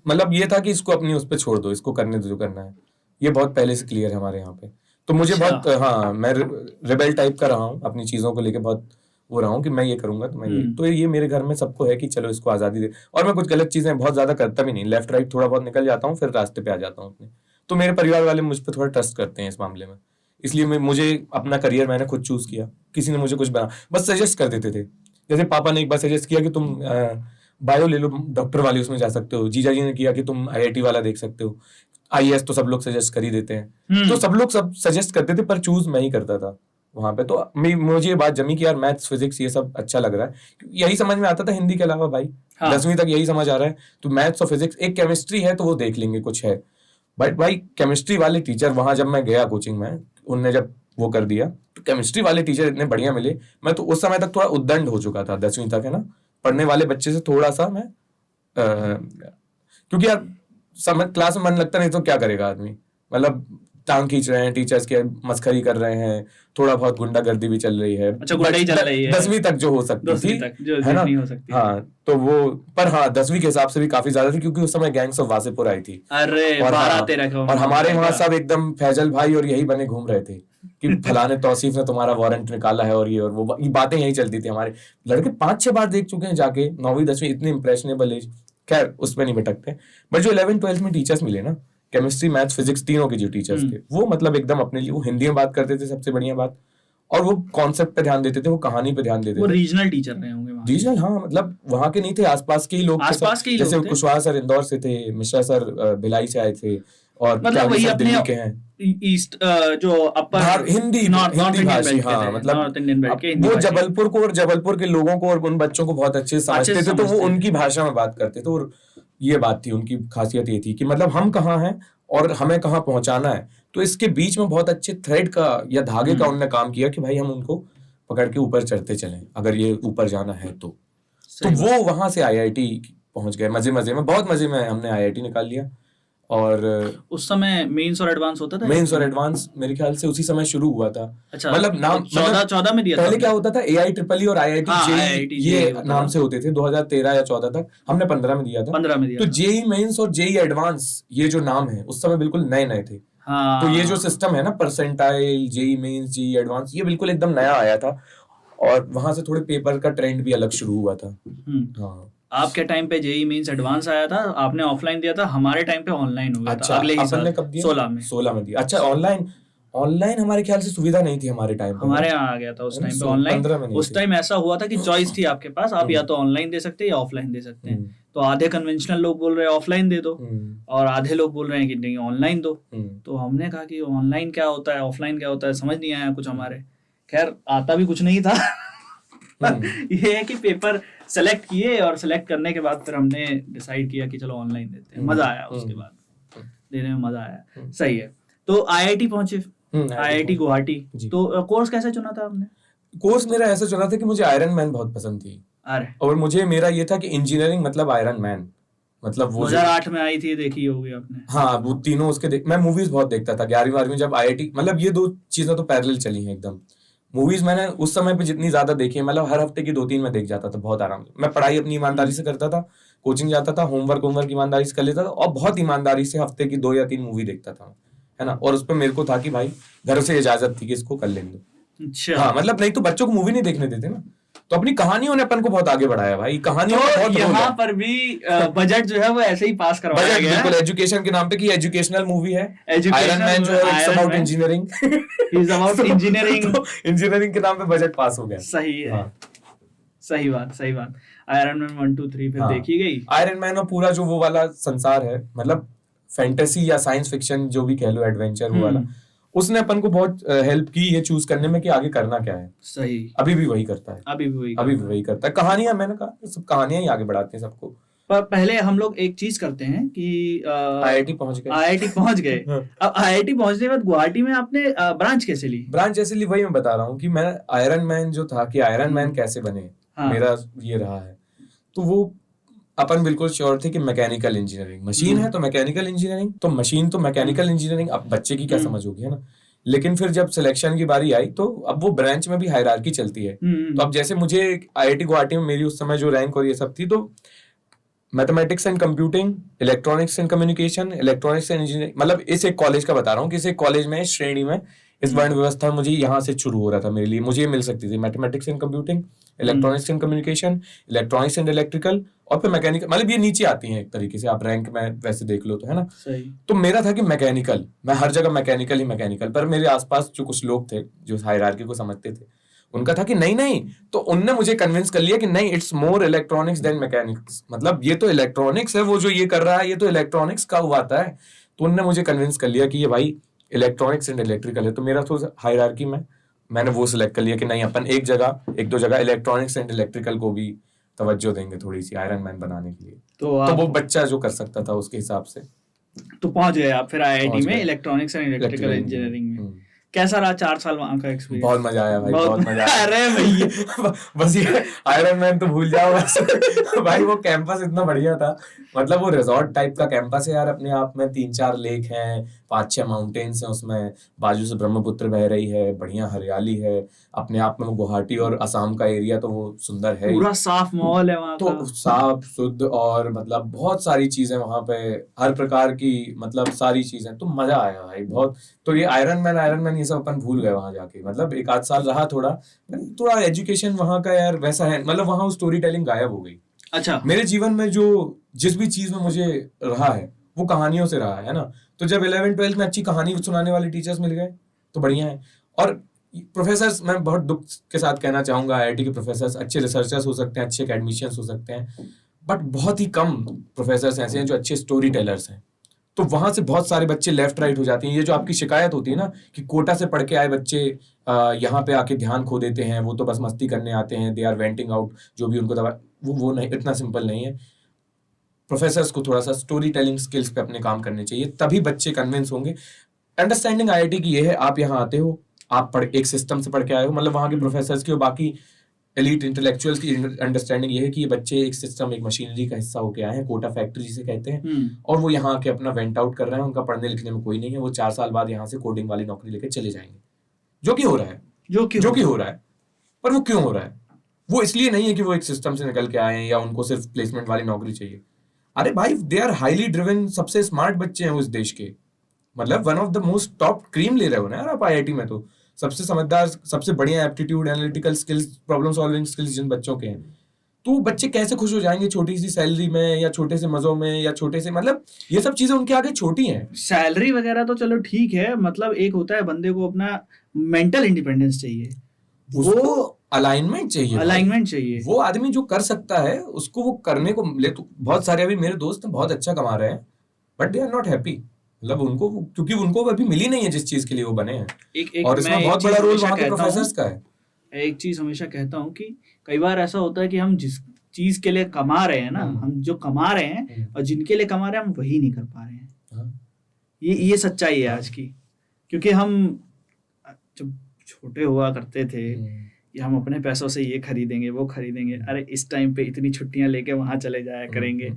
मतलब ये था कि इसको अपनी उस पर छोड़ दो, इसको करने दो जो करना है, ये बहुत पहले से क्लियर है हमारे यहाँ पे। तो मुझे बहुत, हाँ, मैं रिबेल टाइप का रहा हूँ, अपनी चीजों को लेके बहुत वो रहा हूँ कि मैं ये करूंगा तो मैं ये, तो ये मेरे घर में सबको है कि चलो इसको आजादी दे। और मैं कुछ गलत चीजें बहुत ज्यादा करता भी नहीं, लेफ्ट राइट थोड़ा बहुत निकल जाता हूँ, फिर रास्ते पे आ जाता हूँ अपने। तो मेरे परिवार वाले मुझ पर थोड़ा ट्रस्ट करते हैं इस मामले में, इसलिए मुझे अपना करियर मैंने खुद चूज किया, किसी ने मुझे कुछ बना, बस सजेस्ट कर देते थे। जैसे पापा ने एक बार सजेस्ट किया कि तुम बायो ले लो, डॉक्टर वाली उसमें जा सकते हो। जीजा जी ने किया कि तुम आईआईटी वाला देख सकते हो। आईएएस तो सब लोग सजेस्ट कर ही देते हैं, तो सब लोग सब सजेस्ट करते थे, पर चूज मैं ही करता था वहां पे। तो मुझे ये बात जमी कि यार मैथ्स फिजिक्स ये सब अच्छा लग रहा है, यही समझ में आता था हिंदी के अलावा भाई। 10वीं तक यही समझ आ रहा है, तो मैथ्स और फिजिक्स, एक केमिस्ट्री है तो वो देख लेंगे कुछ है। बट भाई केमिस्ट्री वाले टीचर वहां जब मैं गया कोचिंग में, उनने जब वो कर दिया, तो केमिस्ट्री वाले टीचर इतने बढ़िया मिले। मैं तो उस समय तक थोड़ा उद्दंड हो चुका था 10वीं तक, है ना, पढ़ने वाले बच्चे से थोड़ा सा मैं, क्योंकि यार समय क्लास में मन लगता नहीं तो क्या करेगा आदमी, मतलब टांग खींच रहे हैं टीचर्स के, मस्खरी कर रहे हैं, थोड़ा बहुत गुंडागर्दी भी चल रही है। अच्छा, गुंडाई चल रही है 10वीं तक जो हो सकती थी, है ना, नहीं हो सकती। हाँ, तो वो, पर हाँ 10वीं के हिसाब से भी काफी ज्यादा थी, क्योंकि उस समय गैंग्स ऑफ वासेपुर आई थी। अरे 12-13 का, और हमारे वहाँ सब एकदम फैजल भाई और यही बने घूम रहे थे कि फलाने तौसीफ ने तुम्हारा वारंट निकाला है, और ये और वो, ये बातें यही चलती थी। हमारे लड़के 5-6 बार देख चुके हैं जाके 9वीं 10वीं, इतनी इंप्रेशनेबल एज। खैर उसमें नहीं भटकते, बट जो 11th-12th में टीचर्स मिले ना, केमिस्ट्री मैथ्स फिजिक्स तीनों के जो टीचर्स थे, वो मतलब एकदम अपने लिए, वो हिंदी में बात करते थे सबसे बढ़िया बात, और वो कॉन्सेप्ट पे ध्यान देते थे, वो कहानी पे ध्यान देते थे। वो रीजनल टीचर रहे होंगे वहाँ। रीजनल, हाँ, मतलब वहाँ के नहीं थे, आसपास के ही लोग थे, जैसे कुशवाहा सर इंदौर से थे, मिश्रा सर भिलाई से आए थे, और मतलब वही अपने दिल्ली के हैं, ईस्ट जो अपर हिंदी भाषी, हाँ, मतलब वो जबलपुर को और जबलपुर के लोगों को और उन बच्चों को बहुत अच्छे समझते थे, तो वो उनकी भाषा में बात करते थे। और ये बात थी उनकी, खासियत ये थी कि मतलब हम कहाँ हैं और हमें कहाँ पहुंचाना है, तो इसके बीच में बहुत अच्छे थ्रेड का या धागे का उन्होंने काम किया कि भाई हम उनको पकड़ के ऊपर चढ़ते चलें, अगर ये ऊपर जाना है तो वो वहां से आईआईटी पहुंच गए मजे में, बहुत मजे में हमने आईआईटी निकाल लिया। और उस समय मेंस और एडवांस होता था? मेंस और एडवांस मेरे ख्याल से उसी समय शुरू हुआ था। अच्छा, मतलब नाम 14 में दिया था। पहले क्या होता था, AIEEE और IIT ये नाम से होते थे 2013 या 14 तक, हमने 15 में दिया था। 15 में दिया तो जेईई मेंस और जेईई एडवांस ये जो नाम है उस समय बिल्कुल नए थे। हाँ। तो ये जो सिस्टम है ना, percentile, JEE mains, JEE advance, ये बिल्कुल एकदम नया आया था, और वहां से थोड़े पेपर का ट्रेंड भी अलग शुरू हुआ था। हाँ, आपके टाइम पे जेईई मेंस एडवांस आया था, आपने ऑफलाइन दिया था, हमारे टाइम पे ऑनलाइन हो गया था। अच्छा, अगले ही साल कब दिया? 16 में दिया। अच्छा, ऑनलाइन हमारे ख्याल से सुविधा नहीं थी हमारे टाइम पे। हमारे यहाँ आ गया था उस है ना, टाइम पे 15 में ऑनलाइन। नहीं उस थी। टाइम ऐसा हुआ था कि चॉइस थी आपके पास, आप या तो ऑनलाइन दे सकते हैं या ऑफलाइन दे सकते हैं। तो आधे कन्वेंशनल लोग बोल रहे हैं ऑफलाइन दे दो, और आधे लोग बोल रहे हैं कि नहीं ऑनलाइन दो। तो हमने कहा कि ऑनलाइन क्या होता है, ऑफलाइन क्या होता है, समझ नहीं आया कुछ हमारे। खैर आता भी कुछ नहीं था। ये है कि पेपर सेलेक्ट किए, और सेलेक्ट करने के बाद फिर हमने डिसाइड किया कि चलो ऑनलाइन देते हैं। मजा आया उसके बाद, देने में मजा आया। सही है। तो आईआईटी पहुंचे, आईआईटी गुवाहाटी। तो कोर्स कैसे चुना था आपने? कोर्स मेरा ऐसा चुना था कि मुझे आयरन मैन बहुत पसंद थी। अरे, और मुझे मेरा ये था कि इंजीनियरिंग मतलब आयरन मैन, मतलब वो 2008 में आई थी, देखी होगी आपने। हाँ, वो तीनों उसके मैं मूवीज बहुत देखता था 11वीं 12वीं जब आईआईटी, मतलब ये दो चीजें तो पैरेलल चली हैं एकदम। मूवीज मैंने उस समय पे जितनी ज्यादा देखी है, मतलब हर हफ्ते की 2-3 मैं देख जाता था बहुत आराम से। मैं पढ़ाई अपनी ईमानदारी से करता था, कोचिंग जाता था, होमवर्क ईमानदारी से कर लेता था, और बहुत ईमानदारी से हफ्ते की 2 या 3 मूवी देखता था, है ना। और उस पर मेरे को था कि भाई घर से इजाजत थी कि इसको कर लेंगे। अच्छा। हाँ, मतलब नहीं तो बच्चों को मूवी नहीं देखने देते ना। तो अपनी कहानियों ने अपन को बहुत आगे बढ़ाया भाई, कहानियों का बहुत रोल है। यहाँ पर भी बजट जो है वो ऐसे ही पास करवाया बजट गया है। बिल्कुल एजुकेशन के नाम पे कि एजुकेशनल मूवी है। आयरन मैन जो है it's about engineering, is about engineering. Engineering के नाम पे बजट पास हो गया। सही है। हाँ। सही बात, सही बात। आयरन मैन 1 2 3 फिर हाँ। देखी गई। आयरन मैन और पूरा जो वो वाला संसार है, मतलब फैंटेसी या साइंस फिक्शन जो भी कह लो, एडवेंचर वो वाला, उसने अपन को बहुत हेल्प की ये चूज करने में कि आगे करना क्या है। सही। अभी भी वही करता है, अभी भी वही करता है। कहानियां, मैंने कहा सब कहानियां ही आगे बढ़ाती हैं सबको। पर पहले हम लोग एक चीज करते हैं कि आईआईटी पहुंच गए। अब आईआईटी पहुंचने के बाद गुवाहाटी में आपने ब्रांच कैसे ली? ब्रांच ऐसे ली, वही मैं बता रहा हूँ कि मैं आयरन मैन जो था कि आयरन मैन कैसे बने, मेरा ये रहा है। तो वो अपन बिल्कुल श्योर थे कि मैकेनिकल इंजीनियरिंग, मशीन है तो मैकेनिकल इंजीनियरिंग, तो मशीन तो मैकेनिकल इंजीनियरिंग। अब बच्चे की क्या समझ होगी, है ना। लेकिन फिर जब सिलेक्शन की बारी आई तो अब वो ब्रांच में भी हायरार्की चलती है। तो अब जैसे मुझे आईआईटी गुवाहाटी में मेरी उस समय जो रैंक और ये सब थी, तो mathematics and computing, electronics and communication, electronics and engineering, मतलब इस एक कॉलेज का बता रहा हूँ कि इस एक कॉलेज में, इस श्रेणी में, इस वर्ण व्यवस्था मुझे यहाँ से शुरू हो रहा था मेरे लिए। मुझे मिल सकती थी mathematics and computing, electronics and communication, electronics and electrical, और फिर मैकेनिकल। मतलब ये नीचे आती हैं एक तरीके से, आप रैंक में वैसे देख लो तो, है ना। सही। तो मेरा था कि मैकेनिकल, मैं हर जगह मैकेनिकल ही मैकेनिकल। पर मेरे आसपास जो कुछ लोग थे जो हायरार्की को समझते थे, उनका था कि नहीं नहीं, तो उनने मुझे कन्विंस कर लिया कि नहीं, it's more electronics than mechanics, मतलब ये तो इलेक्ट्रॉनिक्स है, वो जो ये कर रहा है ये तो इलेक्ट्रॉनिक्स का हुआ आता है। तो उनने मुझे कन्विंस कर लिया कि ये भाई इलेक्ट्रॉनिक्स एंड इलेक्ट्रिकल है। तो मेरा तो हायरार्की में मैंने वो सिलेक्ट कर लिया कि नहीं, अपन एक दो जगह इलेक्ट्रॉनिक्स एंड इलेक्ट्रिकल को भी तवज्जो देंगे थोड़ी सी आयरन मैन बनाने के लिए। तो वो बच्चा जो कर सकता था उसके हिसाब से। तो पहुंच गए आप फिर आईआईटी में, इलेक्ट्रॉनिक्स एंड इलेक्ट्रिकल इंजीनियरिंग में। कैसा रहा 4 साल वहां का एक्सपीरियंस? बहुत मजा आया भाई, बहुत मजा आया। अरे भैया बस ये आयरन मैन तो भूल जाओ बस। भाई वो कैंपस इतना बढ़िया था, मतलब वो रिजॉर्ट टाइप का कैंपस है यार अपने आप में। 3-4 लेक हैं, 5-6 माउंटेन्स हैं उसमें, बाजू से ब्रह्मपुत्र बह रही है, बढ़िया हरियाली है अपने आप में। गुवाहाटी और असम का एरिया तो वो सुंदर है, पूरा साफ माहौल है वहाँ तो का। साफ शुद्ध, और मतलब बहुत सारी चीजें वहां पे, हर प्रकार की, मतलब सारी चीजें, तो मजा आया भाई बहुत। तो ये आयरन मैन ये सब अपन भूल गए वहां जाके। मतलब 1-8 साल रहा, थोड़ा एजुकेशन वहां का यार वैसा है, मतलब वहां स्टोरी टेलिंग गायब हो गई। अच्छा। मेरे जीवन में जो जिस भी चीज में मुझे रहा है वो कहानियों से रहा है ना। तो जब 11th-12th में अच्छी कहानी सुनाने वाले टीचर्स मिल गए तो बढ़िया है। और प्रोफेसर्स, मैं बहुत दुख के साथ कहना चाहूंगा, आईआईटी के प्रोफेसर्स अच्छे रिसर्चर्स हो सकते हैं, अच्छे एकेडमिशियंस हो सकते हैं, बट बहुत ही कम प्रोफेसर्स ऐसे हैं जो अच्छे स्टोरी टेलर्स हैं। तो वहां से बहुत सारे बच्चे लेफ्ट राइट हो जाते हैं। ये जो आपकी शिकायत होती है ना कि कोटा से पढ़ के आए बच्चे यहाँ पे आके ध्यान खो देते हैं, वो तो बस मस्ती करने आते हैं, दे आर वेंटिंग आउट, जो भी उनको दवा, वो नहीं, इतना सिंपल नहीं है। प्रोफेसर्स को थोड़ा सा स्टोरी टेलिंग स्किल्स पे अपने काम करने चाहिए, तभी बच्चे कन्विंस होंगे। अंडरस्टैंडिंग आईआईटी की ये है, आप यहाँ आते हो, आप एक सिस्टम से पढ़ के आए हो, मतलब वहाँ के प्रोफेसर्स की और बाकी एलीट इंटेलेक्चुअल्स की अंडरस्टैंडिंग ये है कि ये बच्चे एक सिस्टम, एक मशीनरी का हिस्सा होके आए हैं, कोटा फैक्ट्री जिसे कहते हैं, और वो यहाँ आके अपना वेंट आउट कर रहे हैं, उनका पढ़ने लिखने में कोई नहीं है, वो 4 साल बाद यहाँ से कोडिंग वाली नौकरी लेके चले जाएंगे, जो कि हो रहा है, जो कि हो रहा है। पर वो क्यों हो रहा है? वो इसलिए नहीं है कि वो एक सिस्टम से निकल के आए हैं या उनको सिर्फ प्लेसमेंट वाली नौकरी चाहिए। अरे भाई, दे आर हाईली ड्रिवन, सबसे स्मार्ट बच्चे हैं उस देश के, मतलब one of the most top cream ले रहे हो ना यार आप आईआईटी में। तो सबसे समझदार, सबसे बढ़िया aptitude, analytical skills, problem solving skills जिन बच्चों के हैं, तो बच्चे कैसे खुश हो जाएंगे छोटी सी सैलरी में या छोटे से मजों में या छोटे से, मतलब ये सब चीजें उनके आगे छोटी हैं। सैलरी वगैरह तो चलो ठीक है, मतलब एक होता है बंदे को अपना मेंटल इंडिपेंडेंस चाहिए, उसको अलाइनमेंट चाहिए भाई। अलाइनमेंट चाहिए। वो आदमी जो कर सकता है उसको वो करने को मिले। तो बहुत सारे अभी मेरे दोस्त बहुत अच्छा कमा रहे हैं but they are not happy, मतलब उनको, क्योंकि उनको अभी मिली नहीं है जिस चीज के लिए वो बने हैं। और इसमें बहुत बड़ा रोल वहाँ के प्रोफेसर्स का है। एक चीज हमेशा कहता हूँ कि कई बार ऐसा होता है कि हम जिस चीज के लिए कमा रहे हैं ना, हम जो कमा रहे हैं और जिनके लिए कमा रहे हैं हम वही नहीं कर पा रहे हैं। ये सच्चाई है आज की। क्योंकि हम जब छोटे हुआ करते थे कि हम अपने पैसों से ये खरीदेंगे वो खरीदेंगे, अरे इस टाइम पे इतनी छुट्टियां लेके वहां चले जाया करेंगे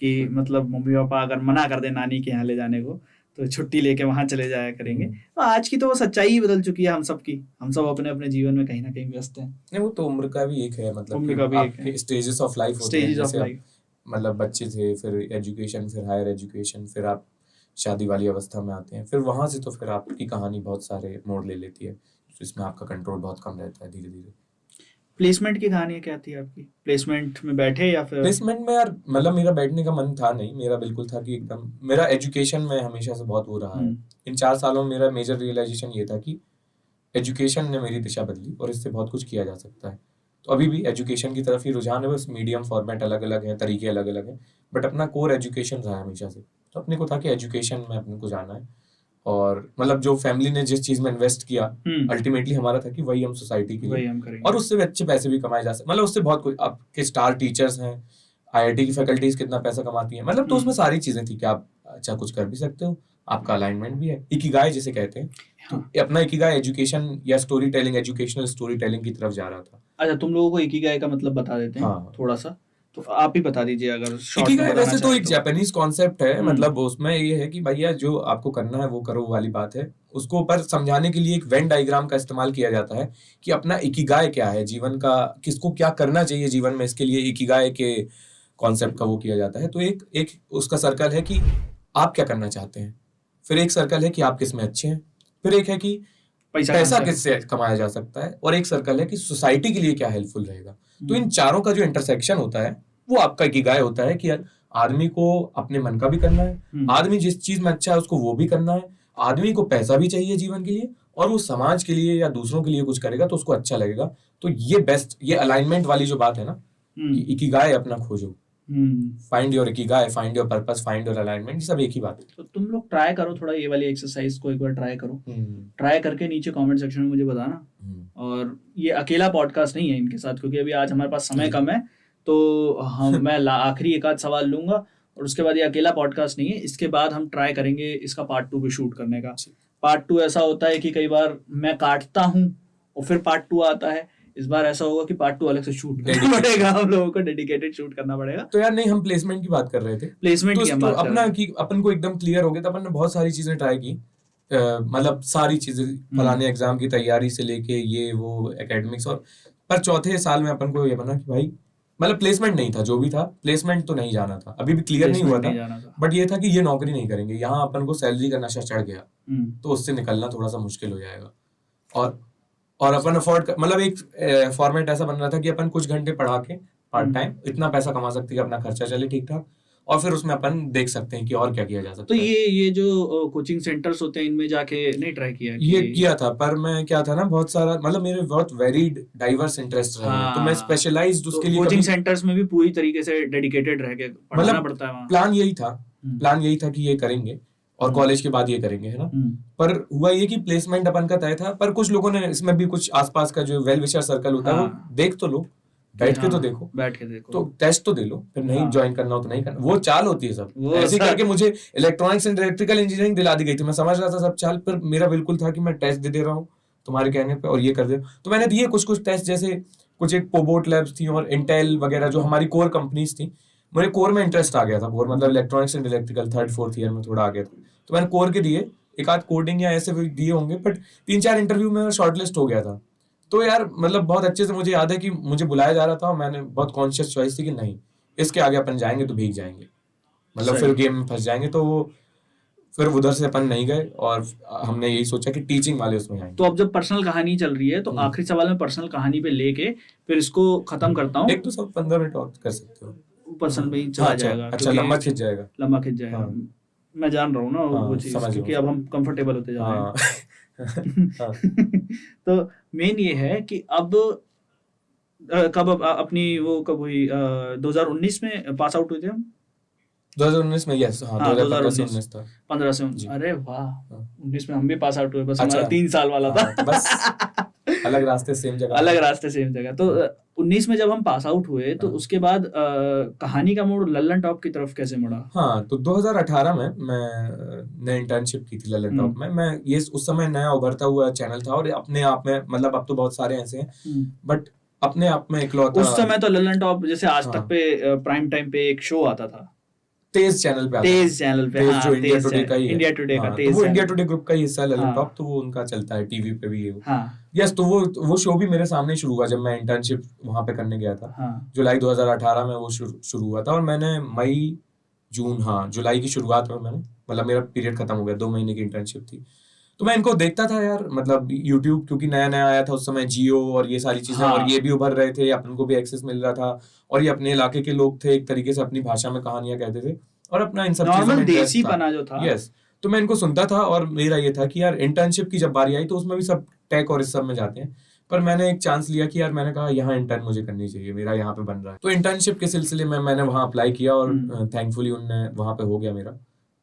कि मतलब मम्मी पापा अगर मना कर दे नानी के यहाँ ले जाने को तो छुट्टी लेके वहां चले जाया करेंगे। तो आज की तो वो सच्चाई ही बदल चुकी है हम सब की। हम सब अपने अपने जीवन में कहीं ना कहीं व्यस्त हैं। नहीं, वो तो उम्र का भी एक है, मतलब उम्र का भी एक है, स्टेजेस ऑफ लाइफ होते हैं। स्टेजेस ऑफ लाइफ, मतलब बच्चे थे, फिर एजुकेशन, फिर हायर एजुकेशन, फिर आप शादी वाली अवस्था में आते हैं, फिर वहां से तो फिर आपकी कहानी बहुत सारे मोड़ ले लेती है, तो इसमें आपका कंट्रोल बहुत कम रहता है धीरे धीरे। प्लेसमेंट की कहानी क्या थी आपकी? प्लेसमेंट में बैठे या फिर? प्लेसमेंट में यार मतलब मेरा बैठने का मन था नहीं, मेरा बिल्कुल था कि एकदम मेरा एजुकेशन में हमेशा से बहुत वो रहा है। इन 4 सालों में मेरा मेजर रियलाइजेशन ये था कि एजुकेशन ने मेरी दिशा बदली और इससे बहुत कुछ किया जा सकता है। तो अभी भी एजुकेशन की तरफ ही रुझान है, बस मीडियम फॉर्मेट अलग अलग है, तरीके अलग अलग हैं, बट अपना कोर एजुकेशन रहा है हमेशा से। तो अपने को था कि एजुकेशन में अपने को जाना है, और मतलब जो फैमिली ने जिस चीज में इन्वेस्ट किया अल्टीमेटली हमारा था कि वही हम सोसाइटी के लिए, और उससे अच्छे पैसे भी कमाए जा सकते, मतलब उससे बहुत कुछ। आपके स्टार टीचर्स हैं, आईआईटी की फैकल्टीज कितना पैसा कमाती हैं, मतलब तो उसमें सारी चीजें थी कि आप अच्छा कुछ कर भी सकते हो, आपका अलाइनमेंट भी है, इकिगाई जिसे कहते हैं। तो अपना इकिगाई एजुकेशन या story telling, educational story telling की तरफ जा रहा था। अच्छा, तुम लोगों को इकिगाई का मतलब बता देते हैं थोड़ा सा, तो आप ही बता दीजिए अगर शॉर्ट में। वैसे तो एक जापानीज कॉन्सेप्ट है, मतलब उसमें ये है कि भैया जो आपको करना है वो करो वाली बात है। उसको ऊपर समझाने के लिए एक वेन डायग्राम का इस्तेमाल किया जाता है कि अपना इकिगाई क्या है जीवन का, किसको क्या करना चाहिए जीवन में, इसके लिए इकिगाई के कॉन्सेप्ट का वो किया जाता है। तो एक उसका सर्कल है कि आप क्या करना चाहते हैं, फिर एक सर्कल है कि आप किस में अच्छे हैं, फिर एक है कि पैसा किससे कमाया जा सकता है, और एक सर्कल है कि सोसाइटी के लिए क्या हेल्पफुल रहेगा। तो इन चारों का जो इंटरसेक्शन होता है वो आपका इकिगाई होता है कि आदमी को अपने मन का भी करना है, आदमी जिस चीज में अच्छा है उसको वो भी करना है, आदमी को पैसा भी चाहिए जीवन के लिए, और वो समाज के लिए या दूसरों के लिए कुछ करेगा तो उसको अच्छा लगेगा। तो ये बेस्ट, ये अलाइनमेंट वाली जो बात है ना, इकिगाई अपना खोजो, find your Ikigai, find your purpose, find your alignment, सब एक ही बात है। तो तुम लोग ट्राई करो थोड़ा, ये वाली एक्सरसाइज को एक बार ट्राई करो, ट्राई करके नीचे कमेंट सेक्शन में मुझे बताना। और ये अकेला पॉडकास्ट नहीं है इनके साथ, क्योंकि अभी आज हमारे पास समय कम है, तो मैं आखिरी एक आध सवाल लूंगा और उसके बाद ये अकेला पॉडकास्ट नहीं है, इसके बाद हम ट्राई करेंगे इसका पार्ट 2 भी शूट करने का। पार्ट 2 ऐसा होता है कि कई बार मैं काटता हूँ और फिर पार्ट 2 आता है, इस बार ऐसा होगा कि पार्ट 2 अलग से शूट करना पड़ेगा, हम लोगों को डेडिकेटेड शूट करना पड़ेगा। तो यार नहीं, हम प्लेसमेंट की बात कर रहे थे, प्लेसमेंट की हम बात कर रहे थे। अपन को एकदम क्लियर हो गया था, अपन ने बहुत सारी चीजें ट्राई की, मतलब सारी चीजें, फलाने एग्जाम की तैयारी से लेके ये वो एकेडमिक्स, और पर चौथे साल में अपन को ये बना कि भाई मतलब प्लेसमेंट नहीं था, जो भी था प्लेसमेंट तो नहीं जाना था, अभी भी क्लियर नहीं हुआ था, बट ये था कि ये नौकरी नहीं करेंगे, यहाँ अपन को सैलरी का नशा चढ़ गया तो उससे निकलना थोड़ा सा मुश्किल हो जाएगा। और अपन अफोर्ड मतलब एक फॉर्मेट ऐसा बन रहा था कि अपन कुछ घंटे पढ़ा के पार्ट टाइम इतना पैसा कमा सकते हैं कि अपना खर्चा चले ठीक ठाक, और फिर उसमें अपन देख सकते हैं कि और क्या किया जा सकता है। तो ये जो कोचिंग सेंटर्स होते हैं इनमें जाके नहीं ट्राई किया? ये किया था, पर मैं क्या था ना, बहुत सारा मतलब मेरे बहुत वेरीड डाइवर्स इंटरेस्ट रहे हैं, तो मैं स्पेशलाइज्ड उसके लिए कोचिंग सेंटर्स में भी पूरी तरीके से डेडिकेटेड रह के पढ़ना पड़ता है वहाँ। प्लान यही था कि ये करेंगे और कॉलेज के बाद ये करेंगे, है ना। पर हुआ ये कि प्लेसमेंट अपन का तय था, पर कुछ लोगों ने इसमें भी कुछ आसपास का जो वेल विशर सर्कल होता है वो देख तो लो, बैठ के तो देखो, तो टेस्ट तो दे लो, फिर नहीं ज्वाइन करना हो तो नहीं करना, वो चाल होती है सब। ऐसे करके मुझे इलेक्ट्रॉनिक्स एंड इलेक्ट्रिकल इंजीनियरिंग दिला दी गई थी, मैं समझ रहा था सब चाल, पर मेरा बिल्कुल था कि मैं टेस्ट दे रहा हूँ तुम्हारे कहने पे और ये कर दे। तो मैंने दिए कुछ टेस्ट, जैसे कुछ एक पोबोट लैब्स थी और इंटेल वगैरह जो हमारी कोर कंपनीज थी। मुझे कोर में इंटरेस्ट आ गया था, कोर मतलब electronics and electrical 3rd-4th year में थोड़ा आ गया था, तो मैंने कोर के दिए, एक आध कोडिंग या ऐसे दिए होंगे, बट 3-4 इंटरव्यू में शॉर्टलिस्ट हो गया था। तो यार मतलब बहुत अच्छे से मुझे याद है कि मुझे बुलाया जा रहा था और मैंने बहुत कॉन्शियस चॉइस थी कि नहीं, इसके आगे अपन जाएंगे तो भीग जाएंगे, मतलब फिर गेम में फंस जाएंगे। तो वो फिर उधर से अपन नहीं गए और हमने यही सोचा कि टीचिंग वाले उसमें आएंगे। तो अब जब पर्सनल कहानी चल रही है तो आखिरी सवाल में पर्सनल कहानी पे लेके फिर इसको खत्म करता हूँ। एक तो सब 15 मिनट और कर सकते हो, पर्सनल में ही चला हाँ, जाएगा। अच्छा लंबा खिंच जाएगा, लंबा खिंच जाएगा। हाँ। मैं जान रहा हूँ ना वो हाँ, चीज, समझ क्योंकि गया। अब हम कंफर्टेबल होते जा रहे हाँ हाँ। हैं। तो मेन ये है कि अब कब अपनी वो कब हुई 2019 में पास आउट हुए थे हम। 2019 में, यस, हाँ, 2015 से 19 था। 15 से जी। अरे वाह, हाँ। 19 में हम भी पास आउट हुए, बस अच्छा। हमारा 3 साल वाला था। हाँ, तो बस अलग रास्ते सेम जगह, अलग रास्ते सेम जगह। तो 19 में जब हम पास आउट हुए तो हाँ। उसके बाद कहानी का मोड़ लल्लन टॉप की तरफ कैसे मुड़ा? हाँ, तो 2018 में मैंने इंटर्नशिप की थी लल्लन टॉप में। मैं ये उस समय नया उभरता हुआ चैनल था और अपने आप में, मतलब अब तो बहुत सारे ऐसे हैं, बट अपने आप में इकलौता। उस समय तो लल्लन टॉप जैसे आज हाँ। तक पे प्राइम टाइम पे एक शो आता था, तेज चैनल पे आता है। तेज चैनल पे, तेज हाँ, जो इंडिया तेज टुडे का ही है। इंडिया टुडे का हाँ, तेज तो वो चैनल। इंडिया टुडे ग्रुप का ही हिस्सा है लल्लन हाँ। टॉप, तो वो उनका चलता है टीवी पे भी है वो। हाँ यस, तो वो शो भी मेरे सामने शुरू हुआ जब मैं इंटर्नशिप वहां पे करने गया था। हाँ जुलाई 2018 में वो शुरू हुआ था और मैंने मई जून, हाँ, जुलाई की शुरुआत में मैंने, मतलब मेरा पीरियड खत्म हो गया, 2 महीने की इंटर्नशिप थी। तो मैं इनको देखता था यार, मतलब यूट्यूब क्योंकि नया नया आया था उस समय, जियो और ये सारी चीजें, हाँ। और ये भी उभर रहे थे, अपन को भी एक्सेस मिल रहा था, और ये अपने इलाके के लोग थे, एक तरीके से अपनी भाषा में कहानियां कहते थे और अपना इन सब चीजों नॉर्मल में इंटरेस्ट देसी था। बना जो था। यस, तो मैं इनको सुनता था और मेरा ये था कि यार इंटर्नशिप की जब बारी आई तो उसमें भी सब टेक और इस सब में जाते हैं, पर मैंने एक चांस लिया कि यार, मैंने कहा यहाँ इंटर्न मुझे करनी चाहिए, मेरा यहाँ पे बन रहा है। तो इंटर्नशिप के सिलसिले में मैंने वहाँ अप्लाई किया और थैंकफुली उनने वहाँ पे हो गया मेरा।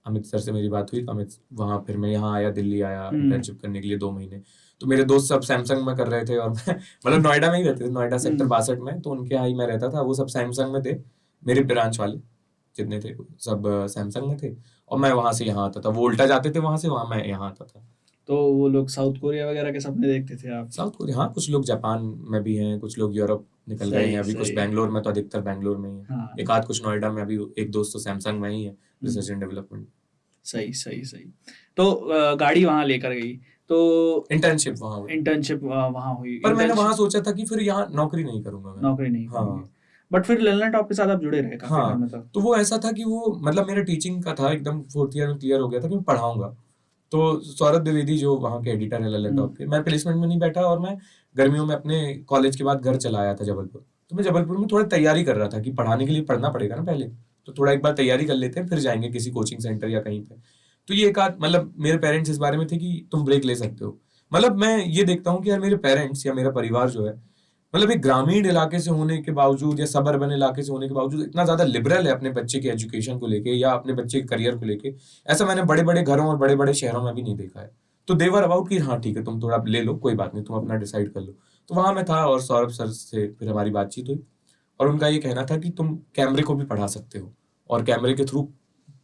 अमित सर से मेरी बात हुई, अमित वहाँ, फिर मैं यहाँ आया, दिल्ली आया इंटर्नशिप करने के लिए 2 महीने। तो मेरे दोस्त सब सैमसंग में कर रहे थे और मैं मतलब नोएडा में ही रहते थे, नोएडा सेक्टर 62 में, तो उनके यहाँ ही मैं रहता था। वो सब सैमसंग में थे, मेरे ब्रांच वाले जितने थे सब सैमसंग में थे, और मैं वहां से यहाँ आता था। वो उल्टा जाते थे वहां से, वहां मैं यहाँ आता था। तो वो लोग साउथ कोरिया वगैरह के सपने देखते थे आप? साउथ कोरिया, हाँ, कुछ लोग जापान में भी हैं, कुछ लोग यूरोप निकल गए हैं अभी, कुछ बैंगलोर में, तो अधिकतर बैंगलोर में ही है। हाँ। एक आध कुछ नोएडा में, अभी एक दोस्त तो सैमसंग में ही है, रिसर्च एंड डेवलपमेंट। सही सही सही। तो गाड़ी वहां लेकर गई, तो इंटर्नशिप वहां हुई, हुई। पर मैंने वहां सोचा था कि फिर यहाँ नौकरी नहीं करूंगा मैं। नौकरी नहीं हाँ। करेंगे, बट फिर लल्लन टॉप के साथ आप जुड़े रहे काफी हाँ, टाइम तक। तो वो ऐसा था कि वो, मतलब मेरा टीचिंग का था एकदम 4th ईयर में क्लियर हो गया था कि मैं पढ़ाऊंगा। तो सौरभ द्विवेदी जो वहाँ के एडिटर है लल्लन टॉप के, मैं प्लेसमेंट में नहीं बैठा और मैं गर्मियों में अपने कॉलेज के बाद घर चला आया था जबलपुर। तो मैं जबलपुर में थोड़ा तैयारी कर रहा था कि पढ़ाने के लिए पढ़ना पड़ेगा ना पहले, तो थोड़ा एक बार तैयारी कर लेते हैं, फिर जाएंगे किसी कोचिंग सेंटर या कहीं पे। तो ये एक आध, मतलब मेरे पेरेंट्स इस बारे में थे कि तुम ब्रेक ले सकते हो। मतलब मैं ये देखता हूँ कि यार मेरे पेरेंट्स या मेरा परिवार जो है, मतलब एक ग्रामीण इलाके से होने के बावजूद या सबअर्बन इलाके से होने के बावजूद इतना ज्यादा लिबरल है अपने बच्चे के एजुकेशन को लेके या अपने बच्चे के करियर को लेके। ऐसा मैंने बड़े बड़े घरों और बड़े बड़े शहरों में भी नहीं देखा है। तो देवर अबाउट कि हाँ ठीक है, तुम थोड़ा ले लो, कोई बात नहीं, तुम अपना डिसाइड कर लो। तो वहां मैं था और सौरभ सर से फिर हमारी बातचीत हुई और उनका ये कहना था कि तुम कैमरे को भी पढ़ा सकते हो और कैमरे के थ्रू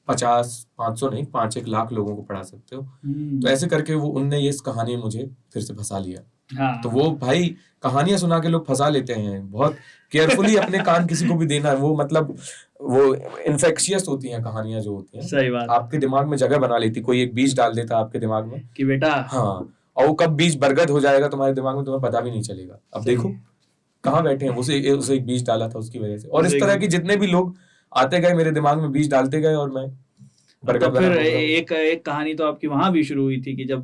500 नहीं, 5-1 लाख लोगों को पढ़ा सकते हो। तो ऐसे करके वो उनने ये इस कहानी में मुझे फिर से फंसा लिया। हाँ। तो वो भाई कहानियां सुना के लोग फंसा लेते हैं, बहुत केयरफुली अपने कान किसी को भी देना है। वो मतलब वो इन्फेक्शियस होती हैं कहानियां जो होती हैं, सही बात। आपके दिमाग में जगह बना लेती, कोई एक बीज डाल देता आपके दिमाग में कि बेटा, हाँ, और वो कब बीज बरगद हो जाएगा तुम्हारे दिमाग में तुम्हें पता भी नहीं चलेगा। अब देखो कहाँ बैठे हैं, उसे एक बीज डाला था उसकी वजह से। और इस तरह की जितने भी लोग आते गए मेरे दिमाग में बीज डालते गए और मैं तो फिर एक कहानी तो आपकी वहां भी शुरू हुई थी कि जब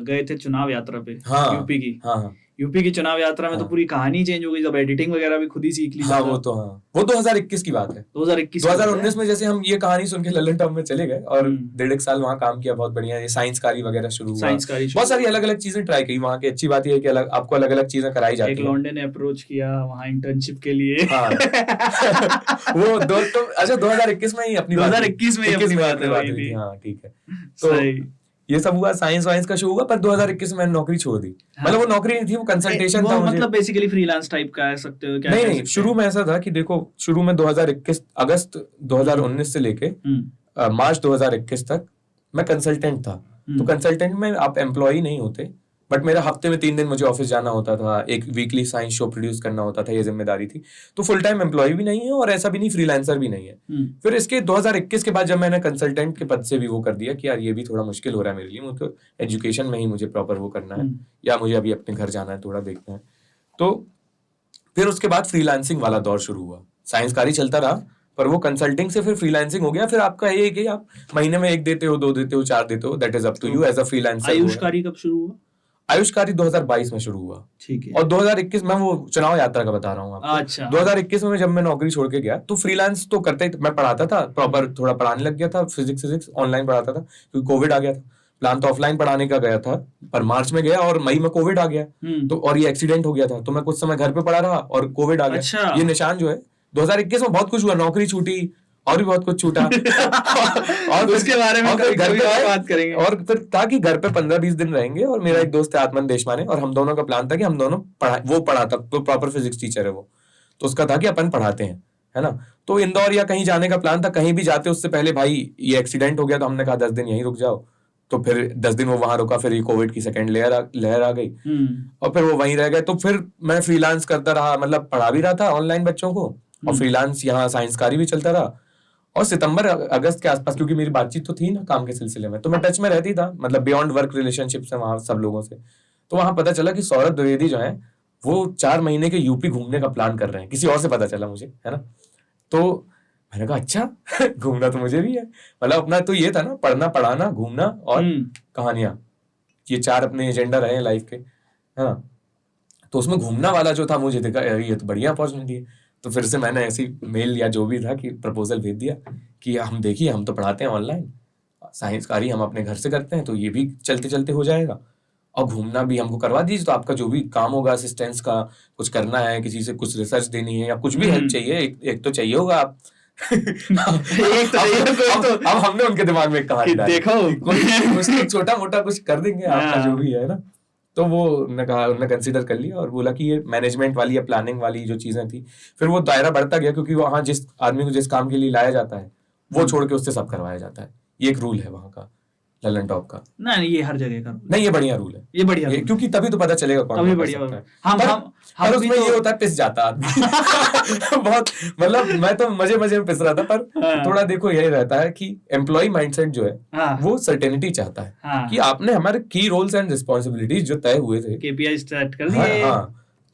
गए थे चुनाव यात्रा पे, हाँ, यूपी की। हाँ, यूपी की चुनाव यात्रा में तो पूरी कहानी चेंज हो गई, जब एडिटिंग वगैरह भी खुद ही सीख ली। हाँ, वो तो हाँ, वो 2021 की बात है। 2019 में जैसे हम ये कहानी सुन के लल्लन टॉप में चले गए और 1.5 साल वहाँ काम किया, बहुत बढ़िया। ये साइंसकारी वगैरह शुरू हुआ, बहुत सारी अलग अलग चीजें ट्राई की वहाँ की। अच्छी बात यह है कि आपको अलग अलग चीजें कराई जाती है। एक लौंडे ने अप्रोच किया वहाँ इंटर्नशिप के लिए। हाँ। वो अच्छा 2021 में ही अपनी 2021 में अपनी बात हुई थी। हाँ ठीक है, तो ये सब हुआ, साइंस वाइंस का शो हुआ, पर 2021 में मैंने नौकरी छोड़ दी। मतलब वो नौकरी नहीं थी, वो कंसल्टेशन था मुझे। मतलब बेसिकली फ्रीलांस टाइप का कह सकते हो क्या? नहीं, शुरू में ऐसा था कि देखो, शुरू में 2021 अगस्त 2019 से लेके मार्च 2021 तक मैं कंसल्टेंट था। तो कंसल्टेंट में आप एम्प्लॉय नहीं होते, बट मेरा हफ्ते में 3 दिन मुझे ऑफिस जाना होता था, एक वीकली साइंस शो प्रोड्यूस करना होता था, ये जिम्मेदारी थी। तो फुल टाइम एम्प्लॉय भी नहीं है और ऐसा भी नहीं फ्रीलांसर भी नहीं है। फिर इसके 2021 के बाद जब मैंने कंसल्टेंट के पद से भी वो कर दिया कि यार ये भी थोड़ा मुश्किल हो रहा है मेरे लिए, मुझे एजुकेशन में ही मुझे प्रॉपर वो करना है या मुझे अभी अपने घर जाना है, थोड़ा देखना है। तो फिर उसके बाद फ्रीलांसिंग वाला दौर शुरू हुआ। साइंसकारी चलता रहा, पर वो कंसल्टिंग से फिर फ्रीलांसिंग हो गया। फिर आपका ये है कि आप महीने में 1 देते हो, 2 देते हो, 4 देते हो, that is up to you as a freelancer. आयुष्कारी कब शुरू हुआ? आयुष्कारी 2022 में शुरू हुआ। ठीक है। और 2021 में वो चुनाव यात्रा का बता रहा हूँ आपको। अच्छा। 2021 में जब मैं नौकरी छोड़ के गया तो फ्रीलांस तो करता ही, मैं पढ़ाता था प्रॉपर, थोड़ा पढ़ाने लग गया था, फिजिक्स ऑनलाइन पढ़ाता था क्योंकि कोविड आ गया था। प्लान तो ऑफलाइन पढ़ाने का गया था, पर मार्च में गया और मई में कोविड आ गया, तो और ये एक्सीडेंट हो गया था, तो मैं कुछ समय घर पे पड़ा रहा और कोविड आ गया। अच्छा। ये निशान जो है 2021 में बहुत कुछ हुआ, नौकरी छूटी और भी बहुत कुछ छूटा और उसके बारे में घर पे बात करेंगे। और फिर था कि घर पे 15-20 दिन रहेंगे, और मेरा एक दोस्त है आत्मन देशमाने, और हम दोनों का प्लान था कि हम दोनों वो पढ़ाता, तो प्रॉपर फिजिक्स टीचर है वो, तो उसका था कि अपन पढ़ाते हैं, है ना। तो इंदौर या कहीं जाने का प्लान था, कहीं भी जाते उससे पहले भाई ये एक्सीडेंट हो गया, तो हमने कहा 10 दिन यहीं रुक जाओ। तो फिर 10 दिन वो वहां रुका, फिर ये कोविड की सेकेंड लहर आ गई, और फिर वो वहीं रह गए। तो फिर मैं फ्रीलांस करता रहा, मतलब पढ़ा भी रहा था ऑनलाइन बच्चों को, और फ्रीलांस यहाँ साइंसकारी भी चलता रहा। और सितंबर अगस्त के आसपास, क्योंकि मेरी बातचीत तो थी ना काम के सिलसिले में, तो मैं टच में रहती था, मतलब बियॉन्ड वर्क रिलेशनशिप से वहां सब लोगों से। तो वहां पता चला कि सौरभ द्विवेदी जो है वो 4 महीने के यूपी घूमने का प्लान कर रहे हैं, किसी और से पता चला मुझे, है ना। तो मैंने कहा अच्छा घूमना तो मुझे भी है, मतलब अपना तो ये था ना, पढ़ना, पढ़ाना, घूमना और कहानियां, ये 4 अपने एजेंडा रहे लाइफ के, है ना। तो उसमें घूमना वाला जो था, मुझे देखा ये तो बढ़िया अपॉर्चुनिटी है। तो फिर से मैंने ऐसी मेल या जो भी था कि प्रपोजल भेज दिया कि हम देखिए, हम तो पढ़ाते हैं ऑनलाइन, साइंसकारी हम अपने घर से करते हैं, तो ये भी चलते चलते हो जाएगा, और घूमना भी हमको करवा दीजिए, तो आपका जो भी काम होगा असिस्टेंस का, कुछ करना है, किसी से कुछ रिसर्च देनी है या कुछ भी हेल्प चाहिए, एक तो चाहिए होगा आप अब हमने उनके दिमाग में कहा देखो छोटा मोटा कुछ कर देंगे आपका जो भी है ना। तो वो उन्होंने कंसीडर कर लिया और बोला कि ये मैनेजमेंट वाली या प्लानिंग वाली जो चीजें थी, फिर वो दायरा बढ़ता गया, क्योंकि वहां जिस आदमी को जिस काम के लिए लाया जाता है वो छोड़ के उससे सब करवाया जाता है। ये एक रूल है वहां का, ललन टॉप का। नहीं, ये हर जगह का नहीं, ये बढ़िया रूल है, ये बढ़िया रूल, क्योंकि तभी तो पता चलेगा कौन तभी कर बढ़िया सकता है। हम उसमें ये होता है पिस जाता आदमी बहुत, मतलब मैं तो मजे में पिस रहा था, पर थोड़ा देखो यही रहता है कि एम्प्लॉय माइंडसेट जो है वो सर्टेनिटी चाहता है कि आपने हमारे की रोल्स एंड रिस्पॉन्सिबिलिटीज जो तय हुए थे, केपीआई सेट कर दिए,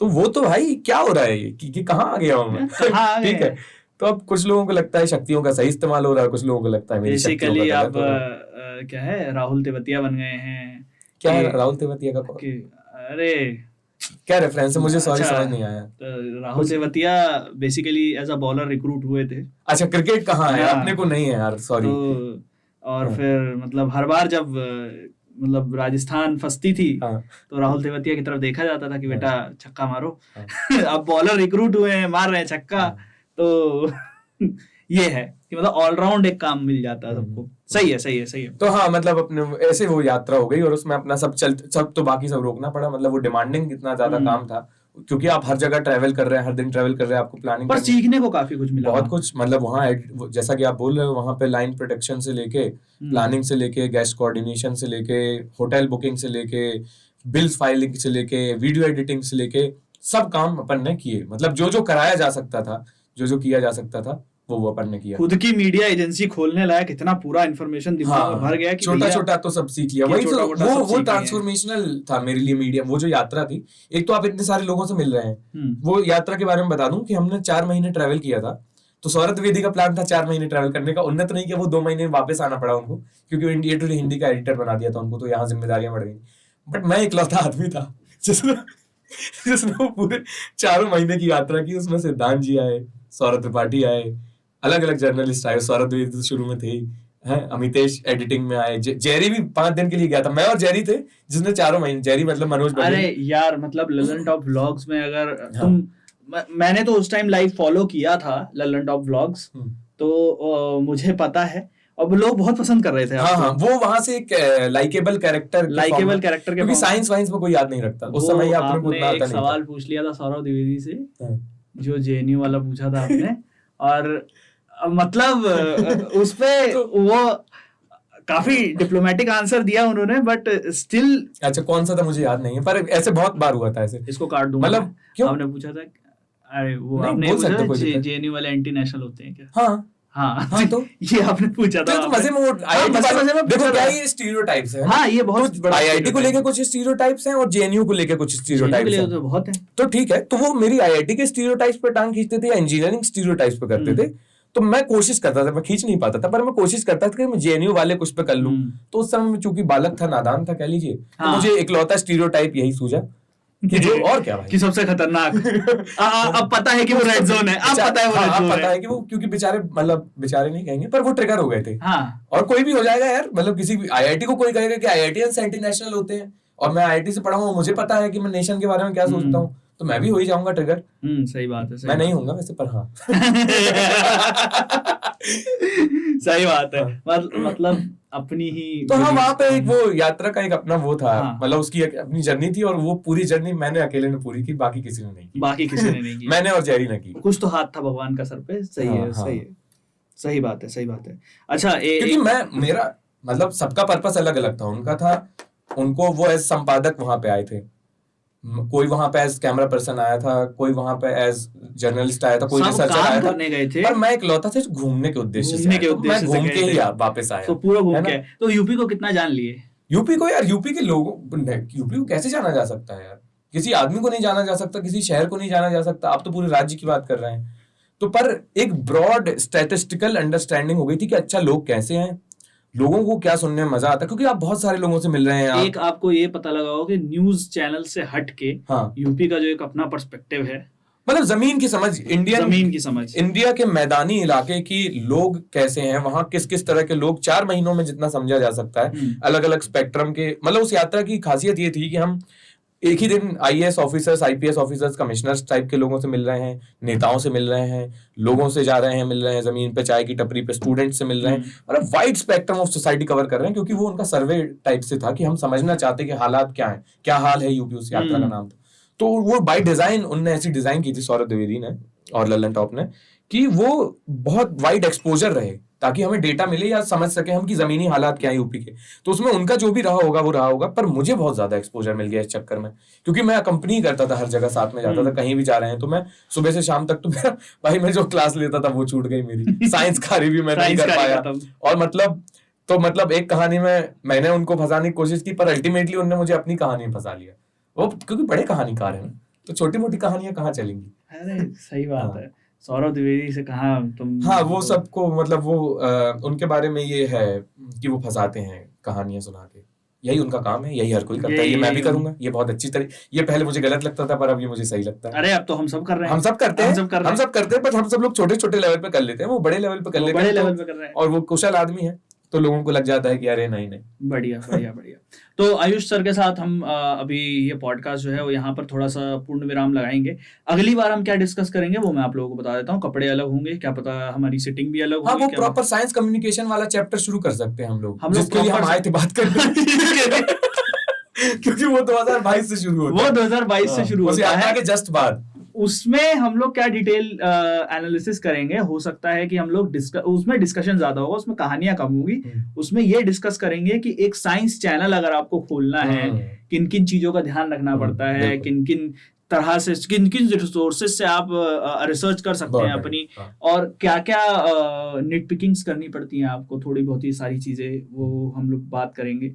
तो वो तो भाई क्या हो रहा है ये कि कहाँ आ गया हूँ ठीक है। तो अब कुछ लोगों को लगता है शक्तियों का सही इस्तेमाल हो रहा है, कुछ लोगों को लगता है मेरी शक्तियों का गलत हो रहा है। क्या है, राहुल तेवतिया बन गए हैं। क्या है राहुल तेवतिया का? अरे क्या रेफरेंस है, मुझे सॉरी समझ नहीं आया। Rahul Tewatia basically as a bowler recruit हुए थे। अच्छा, क्रिकेट कहाँ है, अपने को नहीं है यार, सॉरी। और फिर मतलब हर बार जब मतलब राजस्थान फंसती थी तो राहुल तेवतिया की तरफ देखा जाता था कि बेटा छक्का मारो। अब बॉलर रिक्रूट हुए हैं, मार रहे हैं छक्का, तो ये है कि मतलब ऑलराउंड एक काम मिल जाता है सबको। सही है। तो हाँ, मतलब अपने ऐसे वो यात्रा हो गई और उसमें अपना सब तो बाकी सब रोकना पड़ा, मतलब वो डिमांडिंग इतना ज्यादा काम था, क्योंकि आप हर जगह ट्रैवल कर रहे हैं, हर दिन ट्रैवल कर रहे हैं, आपको प्लानिंग पर सीखने को काफी कुछ मिला, बहुत कुछ। मतलब वहाँ जैसा कि आप बोल रहे हो, वहाँ पे लाइन प्रोटेक्शन से लेके प्लानिंग से लेके गेस्ट कोऑर्डिनेशन से लेके होटल बुकिंग से लेके बिल्स फाइलिंग से लेके वीडियो एडिटिंग से लेके सब काम अपन ने किए। मतलब जो कराया जा सकता था, जो किया जा सकता था, वो अपन ने किया। खुद की मीडिया एजेंसी खोलने लायक इतना पूरा इन्फॉर्मेशन दिमाग में भर गया कि छोटा तो सब सीख लिया। वही वो ट्रांसफॉर्मेशनल था मेरे लिए मीडिया, वो जो यात्रा थी। एक तो आप इतने सारे लोगों से मिल रहे हैं, वो यात्रा के बारे में बता दूं कि हमने 4 महीने ट्रैवल किया था। तो सौरभ द्विवेदी का प्लान था 4 महीने ट्रैवल करने का, उन्होंने तो नहीं किया, वो 2 महीने वापस आना पड़ा उनको, क्योंकि इंडिया टुडे हिंदी का एडिटर बना दिया था उनको, तो यहाँ जिम्मेदारियां बढ़ गई। बट मैं इकलौता आदमी था जिसने वो पूरे 4 महीने की यात्रा की। उसमें सिद्धांत जी आए, सौरभ त्रिपाठी आए, अलग अलग जर्नलिस्ट आए, सौरभ द्विवेदी शुरू में थे ही, अमितेश एडिटिंग में आए, जेरी भी 5 दिन के लिए गया था। मैं और जेरी थे जिसने 4 महीने, जेरी मतलब मनोज बघेल। अरे यार, मतलब ललन टॉप व्लॉग्स में अगर तुम, मैंने तो उस टाइम लाइव फॉलो किया था ललन टॉप व्लॉग्स, तो मुझे पता है, और लोग बहुत पसंद कर रहे थे। हाँ, वो वहां से एक लाइकेबल कैरेक्टर के, क्योंकि साइंस वाइंस में कोई याद नहीं रखता उस समय। आपने एक सवाल पूछ लिया था सौरभ द्विवेदी से, जो जेएनयू वाला पूछा था आपने, और मतलब उस पे वो काफी डिप्लोमेटिक आंसर दिया उन्होंने, बट स्टिल। अच्छा, कौन सा था मुझे याद नहीं है, पर ऐसे बहुत बार हुआ था ऐसे। इसको काट दूंगा। मतलब क्यों आपने पूछा था, अरे वो आपने पूछा जेएनयू वाले एंटी नेशनल होते हैं क्या? हाँ, तो ये आपने पूछा था। तो मजे में वो देखो क्या ये स्टीरियोटाइप्स है। हाँ, ये बहुत बड़ा आईआईटी को लेके कुछ स्टीरियोटाइप्स हैं और जेएनयू को लेके कुछ स्टीरियोटाइप्स हैं, तो बहुत है। तो ठीक है, तो वो मेरी आईआईटी के स्टीरियोटाइप्स पे टांग खींचते थे या इंजीनियरिंग स्टीरियोटाइप्स पे करते थे, तो मैं कोशिश करता था, मैं खींच नहीं पाता था, पर मैं कोशिश करता था कि मैं जेएनयू वाले कुछ पे कर लूं। तो उस समय में चूंकि बालक था, नादान था कह लीजिए, तो मुझे इकलौता स्टीरियोटाइप यही सूझा कि जो और क्या भाई कि सबसे खतरनाक अब पता है कि वो रेड जोन है, अब पता है वो रेड जोन है। पता है कि वो, क्योंकि बेचारे, मतलब बेचारे नहीं कहेंगे, पर वो ट्रिगर हो गए थे। हाँ। और कोई भी हो जाएगा यार, मतलब किसी भी आईआईटी को कोई कहेगा कि आईआईटीएंस एंटी नेशनल होते हैं, और मैं आईआईटी से पढ़ा हूँ, मुझे पता है कि मैं नेशन के बारे में क्या सोचता हूँ, तो मैं भी हो ही जाऊंगा ट्रिगर। सही बात है। मैं नहीं होऊंगा वैसे, पर हाँ सही बात है। मतलब अपनी ही तो हाँ, वहां पे एक वो यात्रा का एक अपना वो था, हाँ। मतलब उसकी एक अपनी जर्नी थी, और वो पूरी जर्नी मैंने अकेले ने पूरी की, बाकी किसी ने नहीं की। बाकी किसी ने नहीं की। मैंने और जेरी ने की। कुछ तो हाथ था भगवान का सर पे। सही है, सही है, सही बात है, सही बात है। अच्छा, क्योंकि मेरा मतलब सबका पर्पस अलग अलग था। उनका था, उनको वो एज संपादक वहां पे आए थे, कोई वहां पे एज कैमरा पर्सन आया था, कोई वहां पे एज जर्नलिस्ट आया था, कोई रिसर्चर आया था, गए थे। पर मैं इकलौता था घूमने के उद्देश्य से, मैं घूम के ही वापस आया। तो पूरा घूम के। तो यूपी को कितना जान लिए? यूपी को यार, यूपी के लोगों, यूपी को कैसे जाना जा सकता है यार? किसी आदमी को नहीं जाना जा सकता, किसी शहर को नहीं जाना जा सकता, आप तो पूरे राज्य की बात कर रहे हैं। तो पर एक ब्रॉड स्टैटिस्टिकल अंडरस्टैंडिंग हो गई थी कि अच्छा लोग कैसे हैं, लोगों को क्या सुनने में मजा आता है, क्योंकि आप बहुत सारे लोगों से मिल रहे हैं। एक आपको ये पता लगा होगा कि न्यूज चैनल से हट के यूपी का जो एक अपना पर्सपेक्टिव है, मतलब जमीन की समझ, जमीन की समझ, इंडिया के मैदानी इलाके की लोग कैसे हैं, वहां किस किस तरह के लोग, 4 महीनों में जितना समझा जा सकता है, अलग अलग स्पेक्ट्रम के। मतलब उस यात्रा की खासियत ये थी कि हम एक ही दिन IAS officers, IPS officers, commissioners type के लोगों से मिल रहे हैं, नेताओं से मिल रहे हैं, लोगों से जा रहे हैं, मिल रहे हैं, जमीन पे चाय की टपरी पे स्टूडेंट से मिल रहे हैं, मतलब wide spectrum of society cover कर रहे हैं, क्योंकि वो उनका सर्वे टाइप से था कि हम समझना चाहते कि हालात क्या है, क्या हाल है यूपी। उस यात्रा का नाम था। तो वो बाय डिजाइन उनने ऐसी डिजाइन की थी, सौरभ द्विवेदी ने और ललन टॉप ने, कि वो बहुत वाइड एक्सपोजर रहे, ताकि हमें डेटा मिले या समझ सके हम कि जमीनी हालात क्या है यूपी के। तो उसमें उनका जो भी रहा होगा वो रहा होगा, पर मुझे बहुत ज्यादा एक्सपोजर मिल गया इस चक्कर में, क्योंकि मैं कंपनी करता था, हर जगह साथ में जाता था, कहीं भी जा रहे हैं तो मैं सुबह से शाम तक, तो मेरा भाई मैं जो क्लास लेता था वो छूट गई मेरी, साइंस का रिव्यू मैं नहीं कर पाया। और मतलब एक कहानी में मैंने उनको फंसाने की कोशिश की, पर अल्टीमेटली उन्होंने मुझे अपनी कहानी में फंसा लिया। वो क्योंकि बड़े कहानीकार हैं, तो छोटी मोटी कहानियां कहाँ चलेंगी। अरे सही बात है। सौरभ द्विवेदी से कहा तुम। हाँ, वो सबको मतलब वो उनके बारे में ये है कि वो फंसाते हैं कहानियां सुना के, यही उनका काम है, यही हर कोई करता है, ये मैं भी करूंगा, ये बहुत अच्छी तरह। ये पहले मुझे गलत लगता था, पर अब ये मुझे सही लगता है। अरे अब तो हम सब कर रहे हैं, हम सब करते हैं, पर हम सब लोग छोटे छोटे लेवल पे कर लेते हैं, वो बड़े लेवल पे कर लेते हैं, और वो कुशल आदमी है, तो लोगों को लग जाता है कि अरे नहीं। बढ़िया बढ़िया बढ़िया। तो आयुष सर के साथ हम अभी ये पॉडकास्ट जो है वो यहाँ पर थोड़ा सा पूर्ण विराम लगाएंगे। अगली बार हम क्या डिस्कस करेंगे वो मैं आप लोगों को बता देता हूँ। कपड़े अलग होंगे, क्या पता हमारी सिटिंग भी अलग होगी। हाँ, वो प्रॉपर साइंस कम्युनिकेशन वाला चैप्टर शुरू कर सकते हैं हम लोग, जिसके लिए हम आए थे बात करने क्योंकि वो 2022 से शुरू होता है। वो 2022 से शुरू होता है, के जस्ट बाद। उसमें हम लोग क्या डिटेल एनालिसिस करेंगे, हो सकता है कि हम लोग उसमें डिस्कशन ज्यादा होगा, उसमें कहानियां कम होगी। उसमें ये डिस्कस करेंगे कि एक साइंस चैनल अगर आपको खोलना है, किन किन चीजों का ध्यान रखना पड़ता है, किन किन तरह से, किन किन रिसोर्सेज से आप रिसर्च कर सकते हैं अपनी, और क्या क्या निट पिकिंग्स करनी पड़ती हैं आपको, थोड़ी बहुत ही सारी चीजें वो हम लोग बात करेंगे।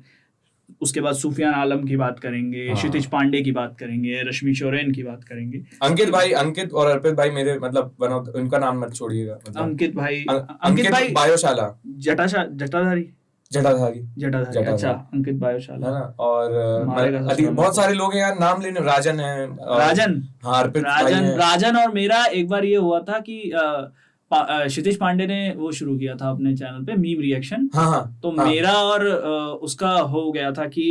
उसके बाद सुफियान आलम की बात करेंगे, क्षितिज पांडे की बात करेंगे, रश्मि शोरेन की बात करेंगे, अंकित और अर्पित भाई मेरे मतलब उनका नाम मत छोड़िएगा, मतलब अंकित भाई बायोशाला, जटाधारी। अच्छा, अंकित बायोशाला है ना। और बहुत सारे लोग हैं यार, नाम लेने, राजन है, हाँ, अर्पित राजन। और मेरा एक बार ये हुआ था कि क्षितिज पांडे ने वो शुरू किया था अपने चैनल पे मीम रिएक्शन। तो मेरा और उसका हो गया था कि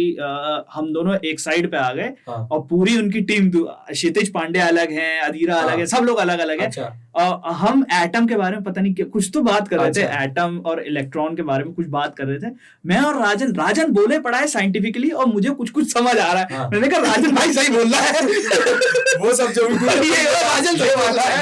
हम दोनों एक साइड पे आ गए, और पूरी उनकी टीम, क्षितिज पांडे अलग है, अधीरा अलग है, सब लोग अलग अलग है। हम एटम के बारे में पता नहीं कुछ तो बात कर रहे थे, एटम और इलेक्ट्रॉन के बारे में कुछ बात कर रहे थे। मैं और राजन बोले पड़ा है साइंटिफिकली, और मुझे कुछ समझ आ रहा है। मैंने कहा राजन भाई सही बोल रहा है वो सब जो भी राजन सही बोल रहा है।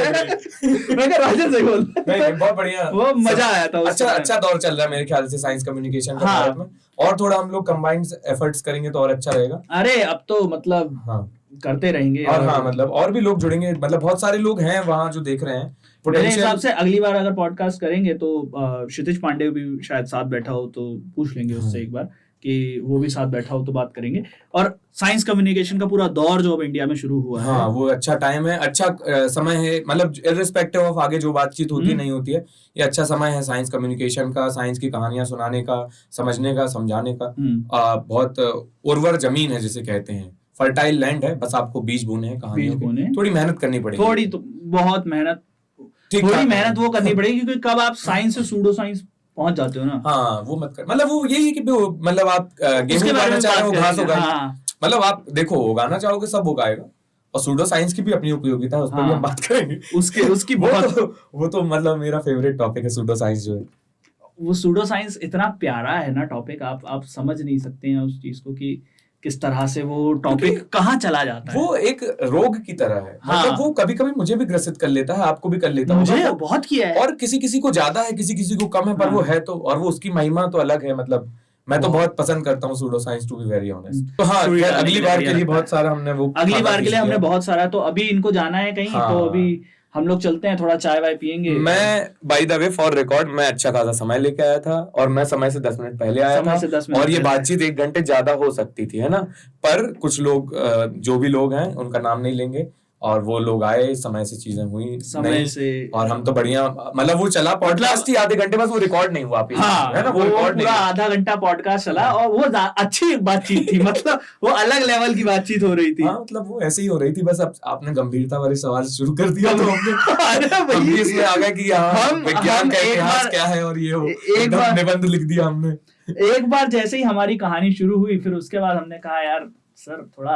मैंने कहा राजन सही बोल रहा है। बहुत बढ़िया, वो मजा आया था। अच्छा दौर चल रहा है मेरे ख्याल से साइंस कम्युनिकेशन का भारत में, और थोड़ा हम लोग कंबाइंड एफर्ट्स करेंगे तो और अच्छा रहेगा। अरे अब तो मतलब करते रहेंगे, और हाँ, मतलब और भी लोग जुड़ेंगे, मतलब बहुत सारे लोग हैं वहां जो देख रहे हैं। मेरे हिसाब से अगली बार अगर पॉडकास्ट करेंगे तो क्षितिज पांडे भी शायद साथ बैठा हो, तो पूछ लेंगे उससे एक बार कि वो भी साथ बैठा हो तो बात करेंगे। और साइंस कम्युनिकेशन का पूरा दौर जो अब इंडिया में शुरू हुआ है, हाँ वो अच्छा टाइम है, अच्छा समय है, मतलब इर्रिस्पेक्टिव ऑफ आगे जो बातचीत होती है नहीं होती है, ये अच्छा समय है साइंस कम्युनिकेशन का, साइंस की कहानियां सुनाने का, समझने का, समझाने का। बहुत उर्वर जमीन है जिसे कहते हैं, फर्टाइल लैंड है, बस आपको बीज बोने हैं कहानियों के, थोड़ी मेहनत करनी पड़ेगी, थोड़ी तो बहुत मेहनत, थोड़ी मेहनत वो करनी पड़ेगी, क्योंकि कब आप साइंस से सूडो साइंस पहुंच जाते हो ना। हाँ वो मत कर, मतलब वो यही है कि मतलब आप गेहूं उगाना चाह रहे हो, घास उगाएंगे, मतलब आप देखो उगाना चाहोगे सब उगाएगा, और सूडो साइंस की भी अपनी उपयोगिता है, उस पर भी हम बात करेंगे। उसकी वो तो मतलब मेरा फेवरेट टॉपिक है सूडो साइंस जो है। वो सूडो साइंस इतना प्यारा है ना टॉपिक, आप समझ नहीं सकते हैं उस चीज को कि किस तरह से वो टॉपिक कहाँ चला जाता है। वो एक रोग की तरह है, मतलब वो कभी कभी मुझे भी ग्रसित कर लेता है, आपको भी कर लेता है, मुझे बहुत किया है, और किसी किसी को ज्यादा है, किसी किसी को कम है, पर वो है तो, और वो उसकी महिमा तो अलग है। मतलब मैं तो बहुत पसंद करता हूँ pseudo science, to be very honest. तो हाँ, अगली बार के लिए बहुत सारा हमने बहुत सारा, तो अभी इनको जाना है कहीं, तो अभी हम लोग चलते हैं, थोड़ा चाय वाय पियेंगे। मैं by the way for record मैं अच्छा खासा समय लेके आया था, और मैं समय से 10 मिनट पहले आया था, और ये बातचीत 1 घंटे ज्यादा हो सकती थी, है ना, पर कुछ लोग जो भी लोग हैं उनका नाम नहीं लेंगे, और वो लोग आए, समय से चीजें हुई समय से, और हम तो बढ़िया, मतलब वो चला पॉडकास्ट ही आधे घंटे, बस वो रिकॉर्ड नहीं हुआ, है ना, वो पूरा आधा घंटा पॉडकास्ट चला, और वो अच्छी बातचीत थी, मतलब वो अलग लेवल की बातचीत हो रही थी। हाँ, मतलब वो ऐसे ही हो रही थी, बस अब आपने गंभीरता वाले सवाल शुरू कर दिया, तो हमने इसमें आ गया कि हम विज्ञान का इतिहास क्या है, और ये एक निबंध लिख दिया हमने। एक बार जैसे ही हमारी कहानी शुरू हुई, फिर उसके बाद हमने कहा यार सर थोड़ा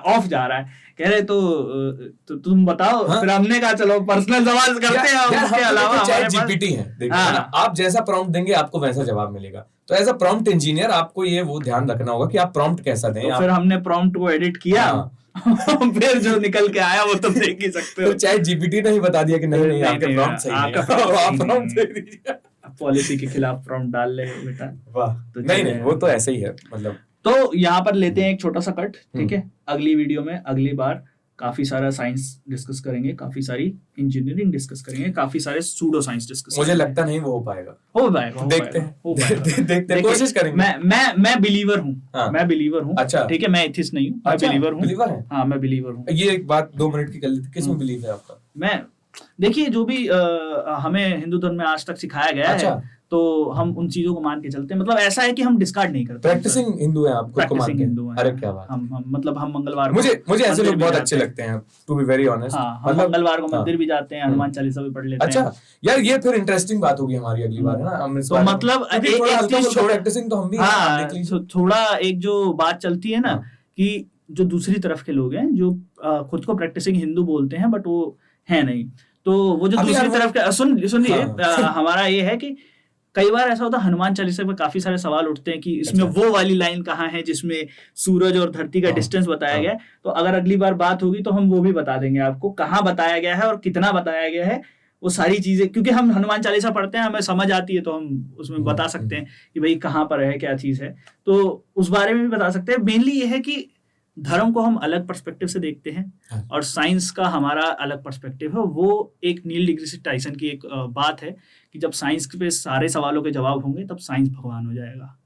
ऑफ जा रहा है, कह रहे तो तुम बताओ। हाँ? फिर हमने कहा चलो पर्सनल सवाल करते हैं, उसके अलावा चैट जीपीटी है, देखिए आप जैसा प्रॉम्प्ट देंगे आपको वैसा जवाब मिलेगा, तो एज अ प्रॉम्प्ट इंजीनियर आपको ये वो ध्यान रखना होगा कि आप प्रॉम्प्ट कैसा दें। तो फिर हमने प्रॉम्प्ट को एडिट किया, फिर जो निकल के आया वो तुम देख ही सकते हो। तो चैट जीपीटी ने ही बता दिया कि नहीं आपका प्रॉम्प्ट सही नहीं है, आप प्रॉम्प्ट दे दीजिए, पॉलिसी के खिलाफ प्रॉम्प्ट डाल ले बेटा। वाह, नहीं वो तो ऐसे ही है, मतलब। तो यहाँ पर लेते हैं एक छोटा सा कट, ठीक है। अगली वीडियो में अगली बार काफी सारा साइंस डिस्कस करेंगे, काफी सारी इंजीनियरिंग डिस्कस करेंगे, काफी सारे सूडो साइंस डिस्कस मुझे लगता नहीं वो हो पाएगा, देखते हैं, कोशिश करेंगे। मैं बिलीवर हूँ, मैं बिलीवर हूँ। अच्छा, ठीक है, मैं एथिस्ट नहीं हूँ, मैं बिलीवर हूँ। बिलीवर है? हाँ, मैं बिलीवर हूँ। ये एक बात 2 मिनट की कर लेते, किसमें बिलीव है आपका? मैं देखिए, जो भी हमें हिंदू धर्म में आज तक सिखाया गया है, तो हम उन चीजों को मान के चलते हैं। मतलब ऐसा है कि हम डिस्कार्ड नहीं करते। प्रैक्टिसिंग हिंदू है, आप खुद को मानते हैं? अरे क्या बात। हम मंगलवार को, मुझे ऐसे लोग बहुत अच्छे लगते हैं, टू बी वेरी ऑनेस्ट। हम मंगलवार को मंदिर भी जाते हैं, हनुमान चालीसा भी पढ़ लेते हैं। अच्छा यार, ये फिर इंटरेस्टिंग बात होगी हमारी अगली बार, है ना। तो मतलब प्रैक्टिसिंग तो हम भी थोड़ा एक जो बात चलती है ना, कि जो दूसरी तरफ के लोग हैं जो खुद को प्रैक्टिसिंग हिंदू बोलते हैं, बट वो है नहीं, तो वो जो दूसरी तरफ के सुनिए, हमारा ये है कि कई बार ऐसा होता है, हनुमान चालीसा पे काफी सारे सवाल उठते हैं कि इसमें वो वाली लाइन कहाँ है जिसमें सूरज और धरती का डिस्टेंस बताया गया है। तो अगर अगली बार बात होगी तो हम वो भी बता देंगे आपको, कहाँ बताया गया है और कितना बताया गया है, वो सारी चीजें, क्योंकि हम हनुमान चालीसा पढ़ते हैं, हमें समझ आती है, तो हम उसमें बता सकते हैं कि भाई कहाँ पर है, क्या चीज है, तो उस बारे में भी बता सकते हैं। मेनली ये है कि धर्म को हम अलग पर्सपेक्टिव से देखते हैं, और साइंस का हमारा अलग पर्सपेक्टिव है। वो एक नील डिग्री टाइसन की एक बात है कि जब साइंस पे सारे सवालों के जवाब होंगे तब साइंस भगवान हो जाएगा।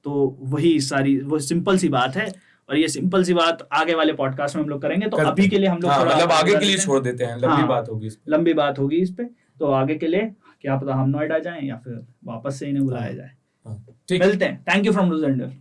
तो वही सारी वो सिंपल सी बात है, और ये सिंपल सी बात आगे वाले पॉडकास्ट में हम लोग करेंगे। तो अभी के लिए हम लोग मतलब आगे के लिए छोड़ देते हैं, लंबी बात होगी इस पे। तो आगे के लिए क्या पता हम नोएडा जाएं या फिर वापस से इन्हें बुलाया जाए। मिलते हैं। Thank you from रोजेंडर।